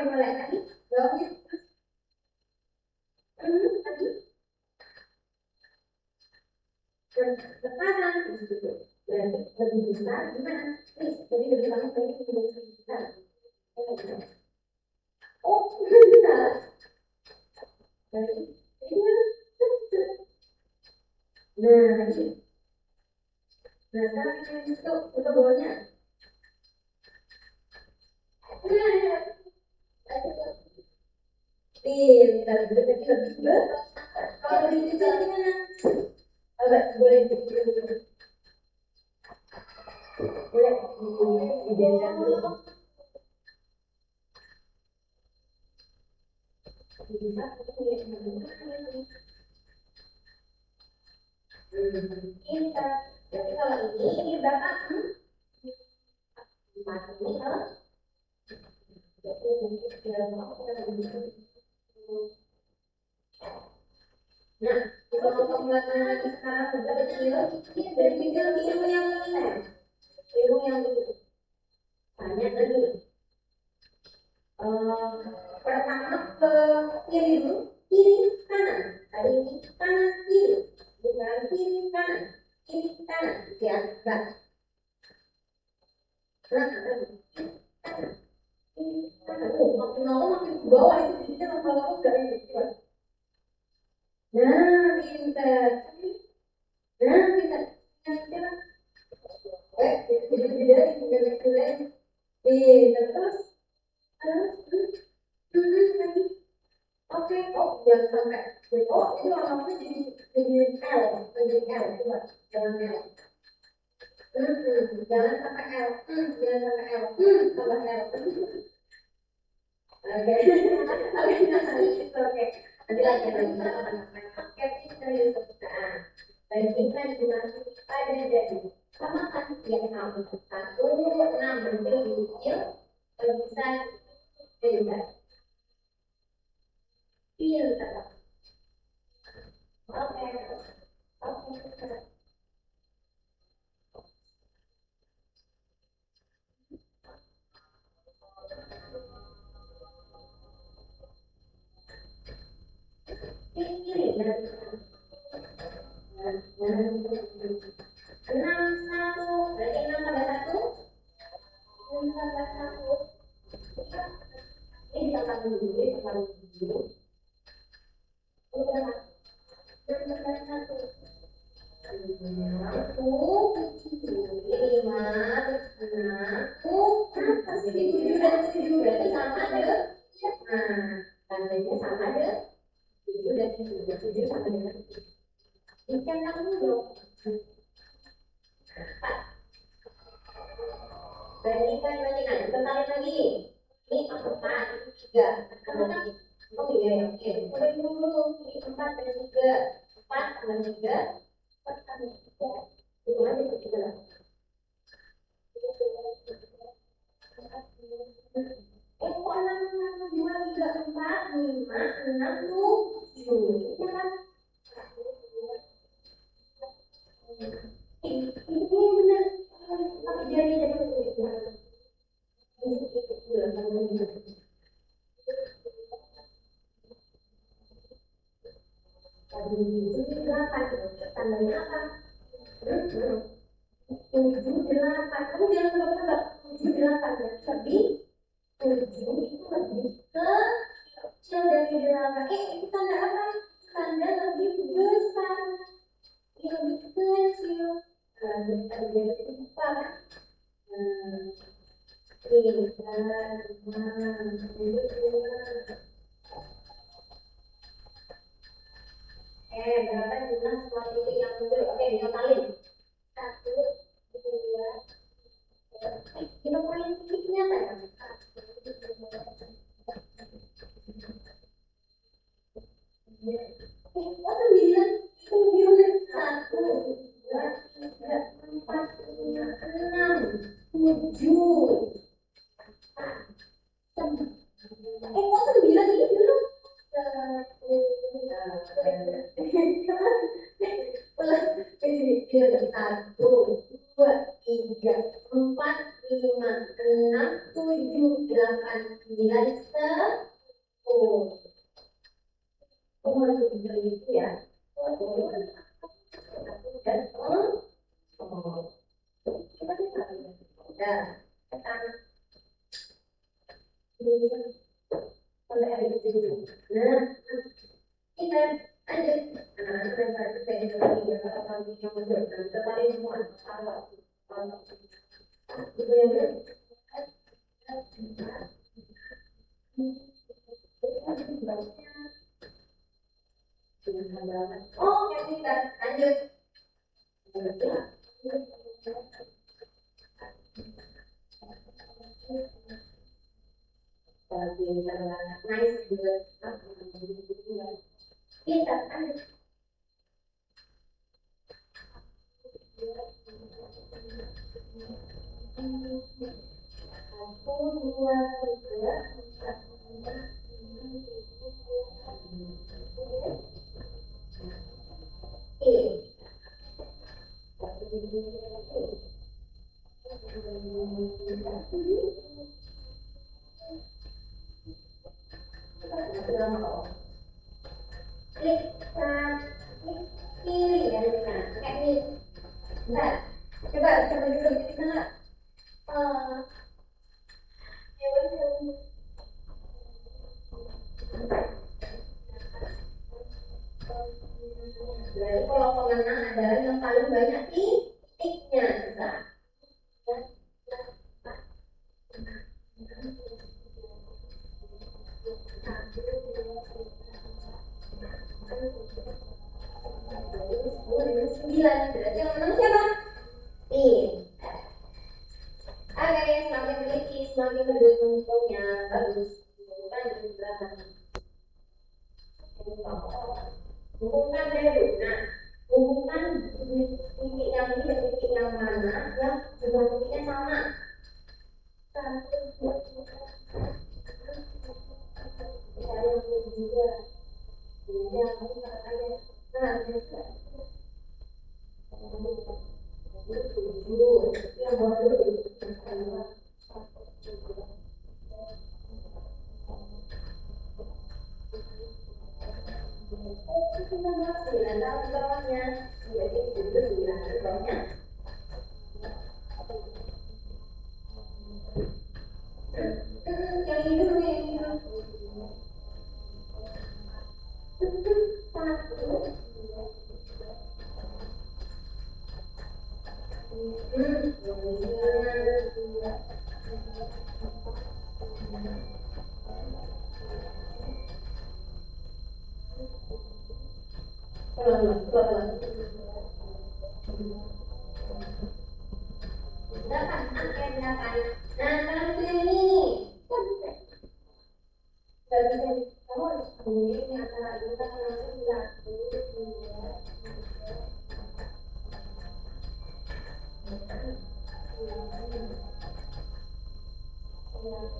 Speaker 1: mulai tadi jawabnya tadi ke kanan gitu. Berarti lebih besar gimana? Jadi lebih banyak dari lebih besar. Oh, bisa. Berarti nah, sekarang itu bawahnya. Pintar, betul. Kalau di kecil gimana? Agak boleh boleh dibedakan dulu. Pintar. Jadi kalau ini berapa? Ini kalau nah, kalau pembuatan lagi sekarang sudah kecil, dari kecil ilmu yang ini, ilmu yang banyak lagi. Pertama ke kiri dulu, kiri kanan, tadi ini kanan kiri, bukan kiri kanan, ya, nah, makin lama makin ke bawah itu jadinya lama-lama udah ini. Nah, pintar. Nah, pintar. Jadi terus lagi. Oke, oh jangan sampai oh itu lama-lama jadi L, coba jangan L. Jangan sampai L, jangan sampai L, tambah L. Oke, oke. Nanti lagi. Oke, serius. Baik, kita dimasuki pada jadi sama kan yang sama 1, 6 lebih kecil terbesar beda. Pintar. Oke, oke. Kiri, enam satu, berarti 6 tambah 1, 6 tambah 1. Ini tambah dulu, ini tambah dulu. Ini berapa? 6 tambah 1. 5, 6, atas 7 dan 7 berarti sama deh. Nah, tandanya sama deh. 7 dan 7 sama dengan 7. Dicetak dulu. Bandingkan, bentarin lagi. Ini 4, 3. Oh iya, oke. Udah dulu. Ini 4 dan 3. 4 dan 3. 4 dan 3. Itu aja 3. Kok 6, 2, 3, 4, 5, 6, 7. Itu kan? Ini benar. Tapi jadi tandanya apa? 7, 8. Kamu jangan lupa 7, 8 ya. Tapi 7 itu lebih kecil dari 8. Itu tanda apa? Tanda lebih besar. Ini lebih kecil. Tanda lebih besar. Berapa jumlah semua titik yang muncul? Oke, ditotalin. 1, 2, ditotalin titiknya kan? Oh, 9, 9, 1, 2, 3, 4, 5, 6, 7. Kok 9 ini dulu? 1, 2, 3, 4, 5, 6, 7, 8, 9, 10. ada. Tekan. Sampai ada di sini. Nah, kita lanjut. Nah, kita kayak gitu lagi ya. Kalau kami yang mundur, kita paling semua salah. Itu yang oh, ya kita lanjut. Nice, good. Kita lanjut. Satu, dua, tiga, empat, lima, enam, klik kanan, klik kiri ya, nah kayak ini. Bentar, coba dulu di sana. Berarti kalau pemenang adalah yang paling banyak titiknya. Nah, sembilan, berarti yang menang siapa? Nih. Oke, semakin teliti, semakin mendukungnya bagus. Hubungkan dulu. Nah, hubungkan titik yang ini dan titik yang mana yang jumlah titiknya sama. Satu, dua, tiga.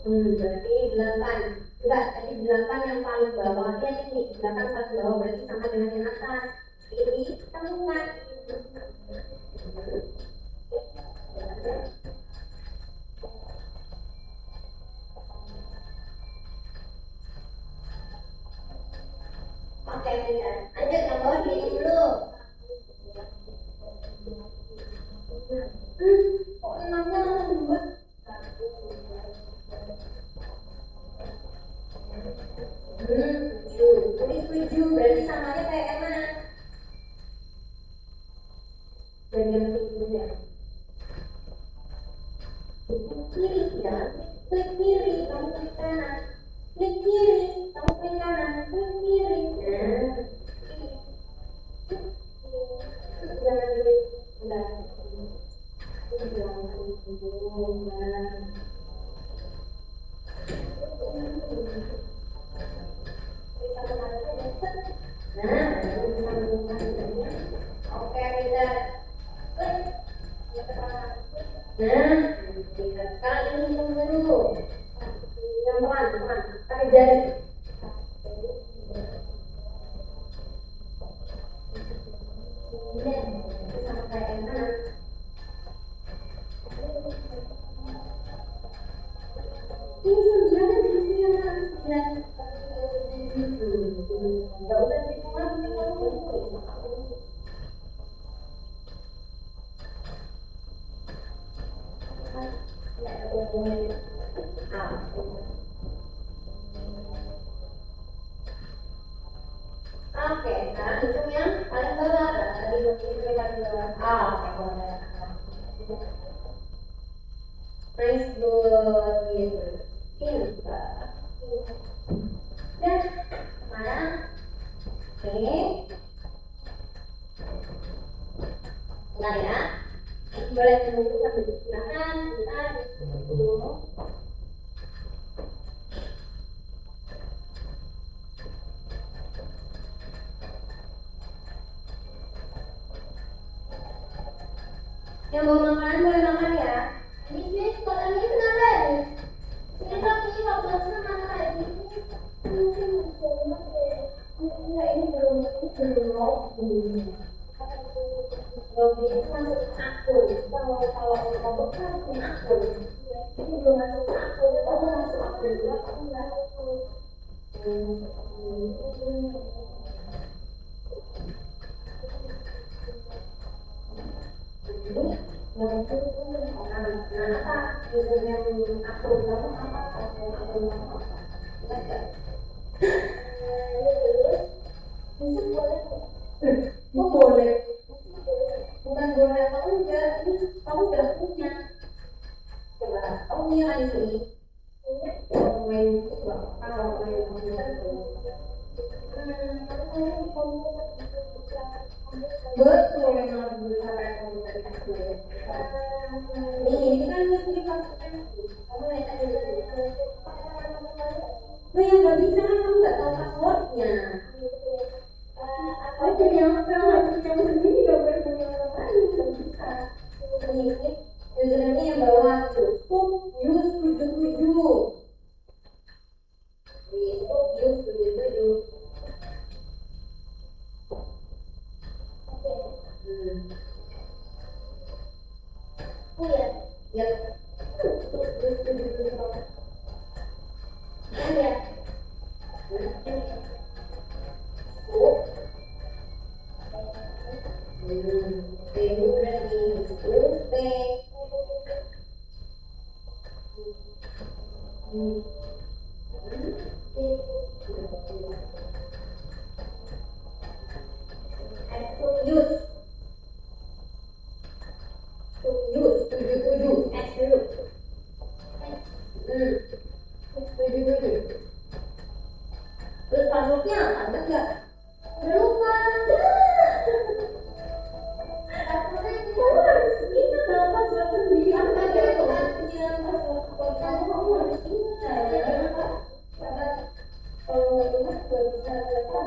Speaker 1: Berarti 8. Enggak, tadi 8 yang paling bawahnya ini 8 paling bawah berarti sama dengan yang atas. Ini temukan. Oke, lanjut yang bawah ini dulu. Kok enamnya dua? Ini 7 berarti samanya kayak yang mana? Dan yang ketiga kiri ya, klik kiri, kamu klik kanan, klik kiri, kamu klik kanan, klik kiri. Jangan klik, enggak. Oke, kita sekarang ini hitung dulu. Yang pelan, pakai jari. Sampai yang mana? Ini 9. Enggak usah dihitung lagi. Oke, sekarang hitung yang paling bawah. Tadi itu paling bawah. Oke, boleh. Nice, good, gitu. Pintar. Dan sekarang, oke. Bentar ya. Boleh tunggu sampai digunakan. Bentar, dulu. Yang mau makan boleh makan ya. Ini sekolah ini kenapa ya? Ini tapi waktu mana kayak gini? Enggak, ini belum belum. Belum itu masuk akun. Kalau kamu kan akun. Ini belum masuk akun. Kamu masuk akun juga kamu nggak tahu. Oh, boleh. Bukan boleh atau enggak, ini kamu udah punya. Coba, kamu punya di sini. Main itu kalau main komputer betul memang berusaha komputer. Ini kan mesti dipastikan. Kamu lihat aja dulu. Lo yang nggak bisa kan kamu nggak tahu passwordnya. Aku punya apa? Kamu sendiri nggak boleh punya orang lain, nggak bisa. Ini username yang bawah cukup use 77. Itu use 77. Oh ya, ya. Ya. Terus passwordnya ada nggak? Udah lupa. Passwordnya itu harus ingat kalau password sendiri. Apa aja itu artinya password kamu harus ingat. Kalau nggak ingat nggak bisa lepas.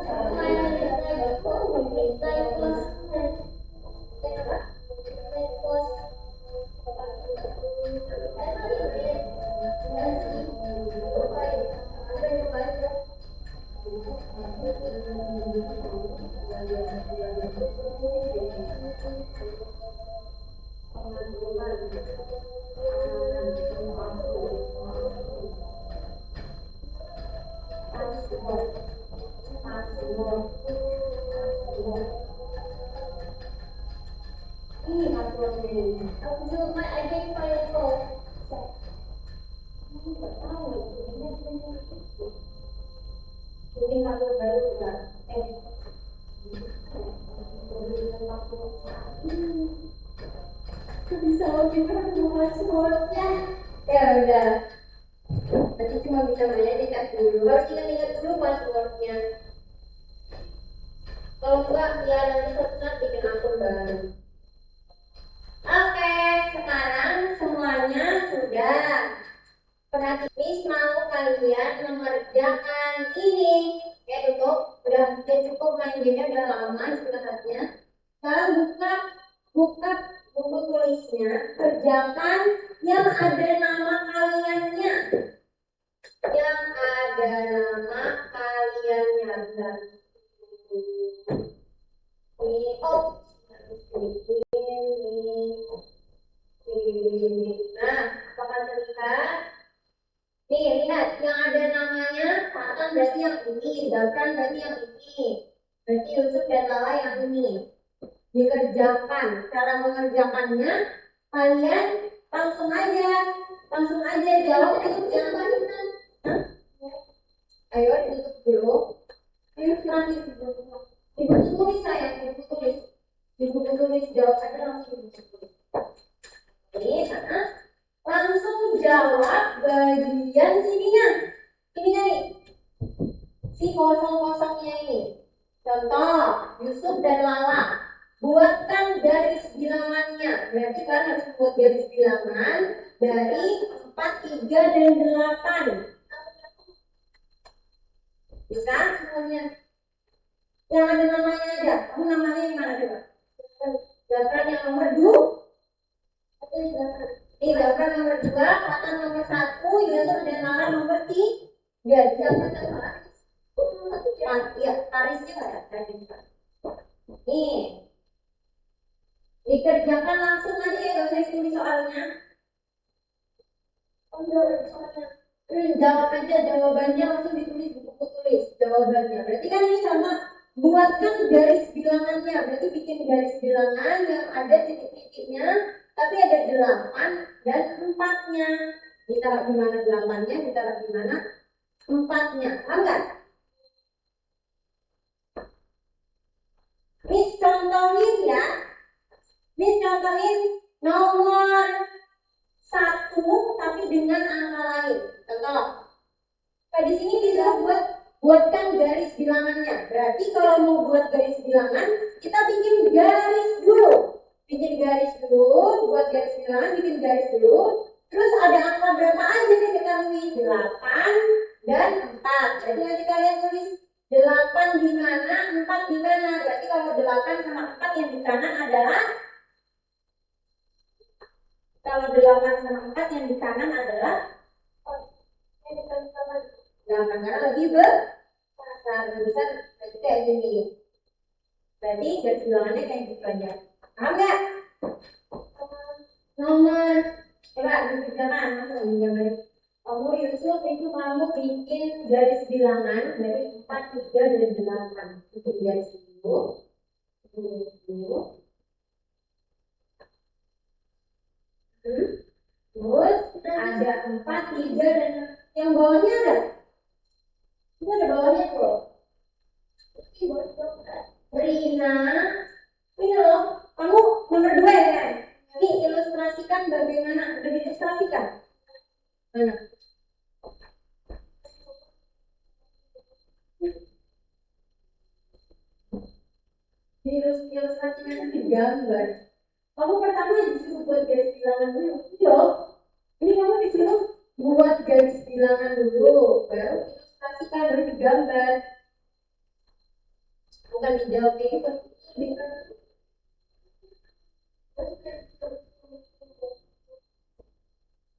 Speaker 1: Ini passwordnya ini. Aku cuma identify code. Nggak tahu. Mungkin password baru juga. Bisa gimana tuh passwordnya? Ya udah. Nanti cuma bisa menyanyikan dulu. Harus ingat-ingat dulu passwordnya. Kalau enggak, ya nanti suatu saat bikin akun baru. Oke, sekarang semuanya sudah. Perhatikan, Miss mau kalian mengerjakan ini. Oke, tutup. Udah cukup main gamenya, udah lama istirahatnya. Sekarang buka buku tulisnya. Kerjakan yang ada nama kaliannya. Yang ada nama kaliannya. Ini, oh. Nah, apakah terlihat? Nih, lihat yang ada namanya Fatan berarti yang ini, Zafran berarti yang ini. Berarti Yusuf dan Lala yang ini. Dikerjakan. Cara mengerjakannya kalian langsung aja Langsung aja jawab, jangan balikan. Ayo ditutup dulu. Ayo terakhir ibu tulis saya, ibu tulis jawab aja langsung ibu tulis. Ini langsung jawab bagian sininya. Ininya nih, si kosong-kosongnya ini. Contoh, Yusuf dan Lala. Buatkan garis bilangannya. Berarti kan harus buat garis bilangan dari 4, 3, dan 8. Bisa semuanya? Yang ada namanya aja. Kamu namanya yang mana coba? Daftar yang nomor 2. Ini daftar nomor 2, Fatan nomor 1, Yusuf dan Lala nomor 3. Daftar ya, tarisnya ada. Nih, dikerjakan langsung aja ya, gak usah tulis soalnya. Jawab aja jawabannya, langsung ditulis di buku tulis jawabannya. Berarti kan ini sama, buatkan garis bilangannya. Berarti bikin garis bilangan yang ada titik-titiknya, tapi ada 8 dan 4-nya. Ditaruh di mana 8-nya, ditaruh di mana 4-nya. Paham nggak? Miss contohin ya. Miss contohin nomor 1 tapi dengan angka lain. Contoh. Nah, di sini bisa buatkan garis bilangannya. Berarti kalau mau buat garis bilangan, kita bikin garis dulu. Bikin garis dulu, buat garis bilangan, bikin garis dulu. Terus ada angka berapa aja nih diketahui? 8 dan 4. Jadi nanti kalian tulis 8 di mana, 4 di mana. Berarti kalau 8 sama 4 yang di kanan adalah, kalau 8 sama 4 yang di kanan adalah 8 karena lebih besar, berarti kayak gini. Berarti garis bilangannya kayak gitu aja. Paham nggak? Nomor, coba dikerjakan, langsung gambar. Kamu Yusuf itu kamu bikin garis bilangan dari 4, 3, dan 8. Bikin garis dulu. Terus ada 4, 3, dan yang bawahnya ada. Itu ada bawahnya tuh. Rina, ini loh, kamu nomor 2 ya kan? Ini ilustrasikan bagaimana, udah diilustrasikan? Mana? Ilustrasikan di gambar. Kamu pertama disuruh buat garis bilangan dulu. Ini loh, ini kamu disuruh buat garis bilangan dulu, baru ilustrasikan, baru digambar. Bukan dijawab itu.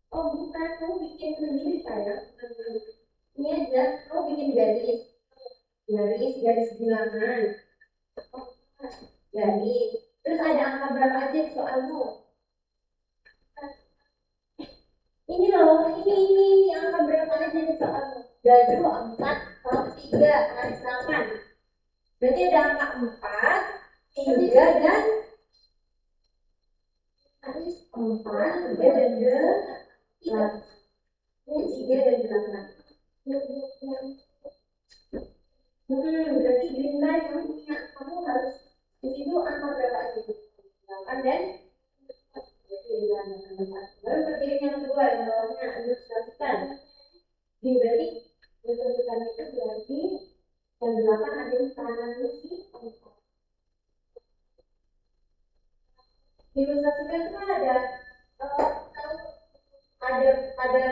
Speaker 1: Oh bukan, kamu bikin sendiri saya. Ini aja, kamu bikin garis bilangan. Garis. Terus ada angka berapa aja di soalmu? Ini loh, ini angka berapa aja di soalmu? Garis 4, kalau 3, garis 8. Berarti ada angka 4, 3, dan 4, 3, dan 8. Ini 3 dan 8. Berarti Grinda yang punya, kamu harus di situ angka berapa aja? 8 dan baru berdiri yang kedua yang bawahnya ilustrasikan. Berarti ilustrasikan itu berarti yang 8 ada di kanan sisi. Ilustrasikan itu ada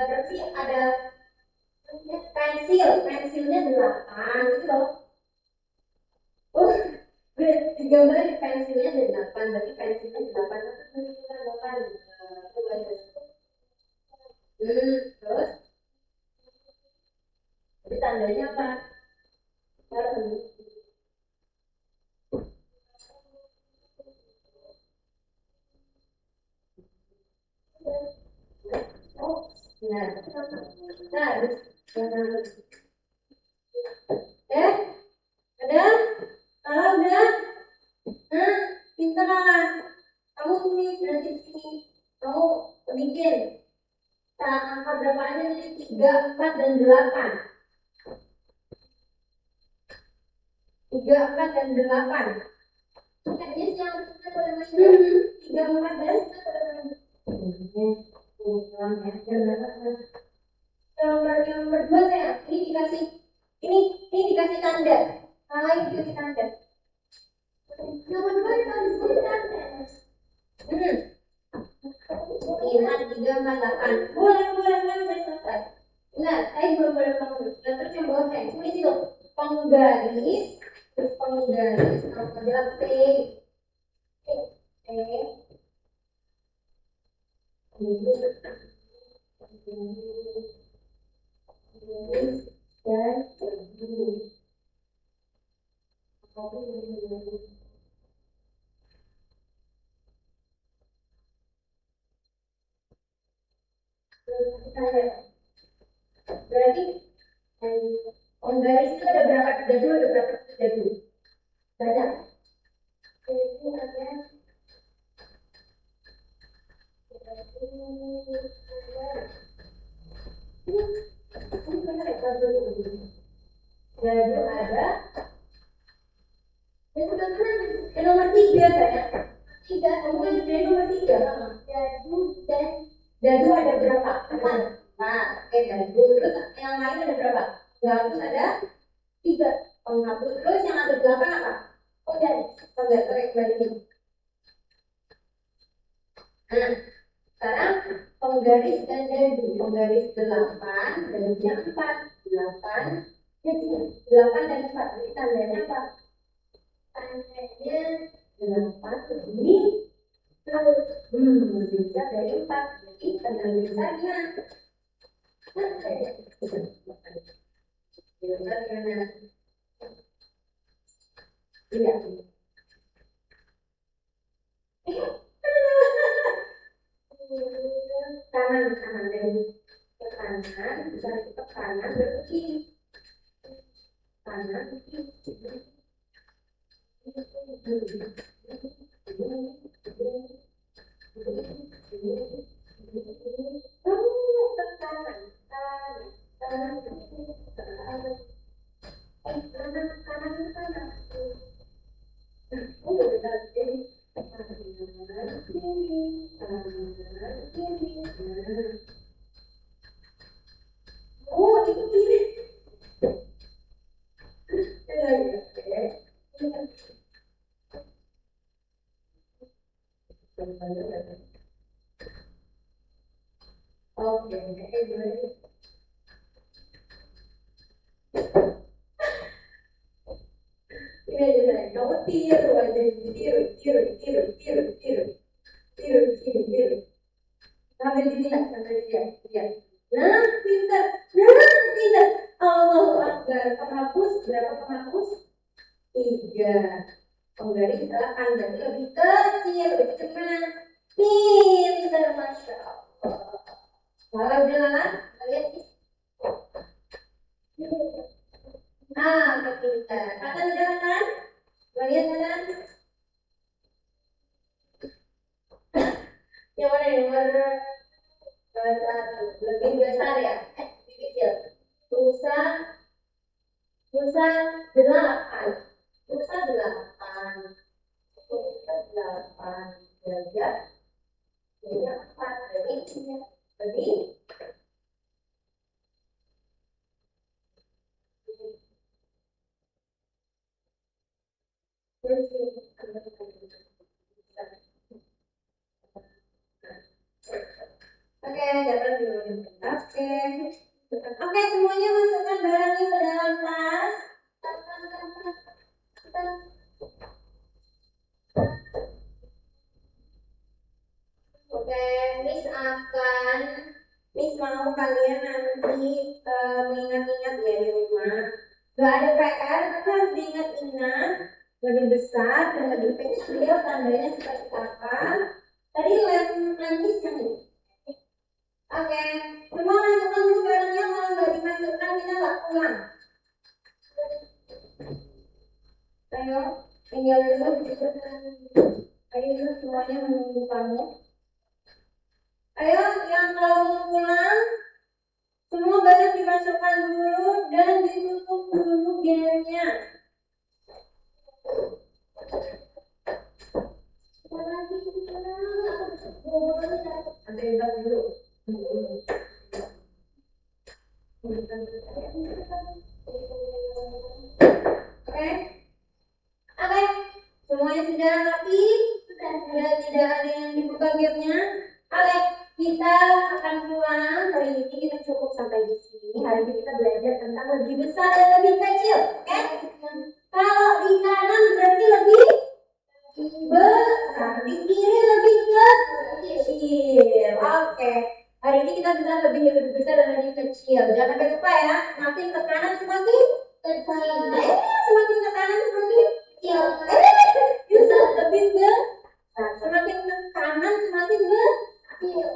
Speaker 1: berarti ada pensilnya 8 gitu loh. Oh, digambarin pensilnya ada 8, berarti pensilnya 8 terus jadi tandanya apa? Nah, ada? Kalau udah? Pintar lah. Kamu tulis nanti di sini. Kamu bikin. angka berapa aja jadi 3, 4, dan 8. 3, 4, dan 8. Makanya yang kita pada masih 3, 4, dan nomor 2 saya ini dikasih tanda. Lain dikasih tanda. Nomor 2 itu dikasih tanda. 5, 3, 4, 8. Bulan kan udah selesai. Nah, saya belum boleh bangun. Terus yang bawah saya tulis itu penggaris, terus penggaris, kalau adalah P, E, berarti penggaris itu ada berapa dadu, ada berapa dadu? Banyak. Itu ada dadu ada. Itu kan nomor 3 saya. 3, kemudian dari nomor 3. Dadu ada berapa? 4. Nah, oke, dadu. Terus yang lain ada berapa? Gabus ada 3. Penghapus. Terus yang ada 8 apa? Oh, dari penggaris balik. Nah, sekarang penggaris dan dadu. Penggaris 8, dadunya 4. 8, jadi 8 dan 4. Jadi tandanya apa? Tandanya 8 ini bisa dari 4. Jadi tanda besarnya. Iya. Kanan dari ke kanan, bisa ke kanan berarti kiri. Kanan kiri. Oh, itu kiri. Oke, ini kamu tiru aja, tiru. Sampai dia. Nah, pintar. Allah Akbar. Penghapus, berapa penghapus? 3. Penggaris 8, dan lebih kecil, lebih kecil. Pintar, Masya Allah. Kalau jalan, lihat nih. Pintar. Kata jalan, lihat jalan. Yang mana yang lebih besar ya? Lebih kecil. Pulsa 8. Pulsa 8 derajat. Jadi 4. Berarti Oke, dapat dulu. Oke, semuanya masukkan barangnya ke dalam tas. Oke, Miss mau kalian nanti mengingat-ingat ya di rumah. Gak ada PR, tapi harus diingat-ingat. Lebih besar dan lebih kecil, tandanya seperti apa. Tadi lem Miss yang ini. Oke, semua masukkan dulu barangnya. Kalau nggak dimasukkan, kita nggak pulang. Ayo, tinggal dulu. Ayo semuanya menunggu kamu. Ayo, yang mau pulang Semua barang dimasukkan dulu dan ditutup dulu gearnya. Oke, oke, semuanya sudah rapi, sudah tidak ada yang dibuka gearnya. Oke, kita akan pulang. Hari ini kita cukup sampai di sini. Hari ini kita belajar tentang lebih besar dan lebih kecil. Oke, kalau di kanan berarti lebih besar, di kiri lebih kecil. Oke, hari ini kita bilang lebih besar dan lebih kecil. Jangan sampai lupa ya. Semakin ke kanan semakin kecil. Semakin ke kanan semakin kecil. Bisa lebih besar. Semakin ke kanan semakin kecil.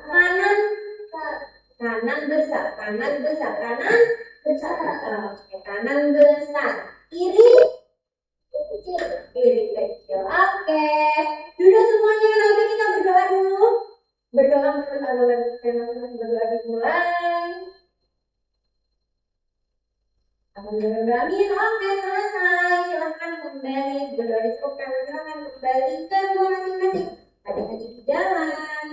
Speaker 1: Kanan kanan besar, kanan besar, kanan besar. Oke, kanan besar. Kiri kecil, kiri kecil. Oke, duduk semuanya. Nanti kita berdoa dulu. Berdoa menurut teman-teman, berdoa dimulai. Alhamdulillah. Oke, selesai. Silahkan kembali berdoa dicukupkan. Silahkan kembali ke rumah masing-masing. Hati-hati di jalan.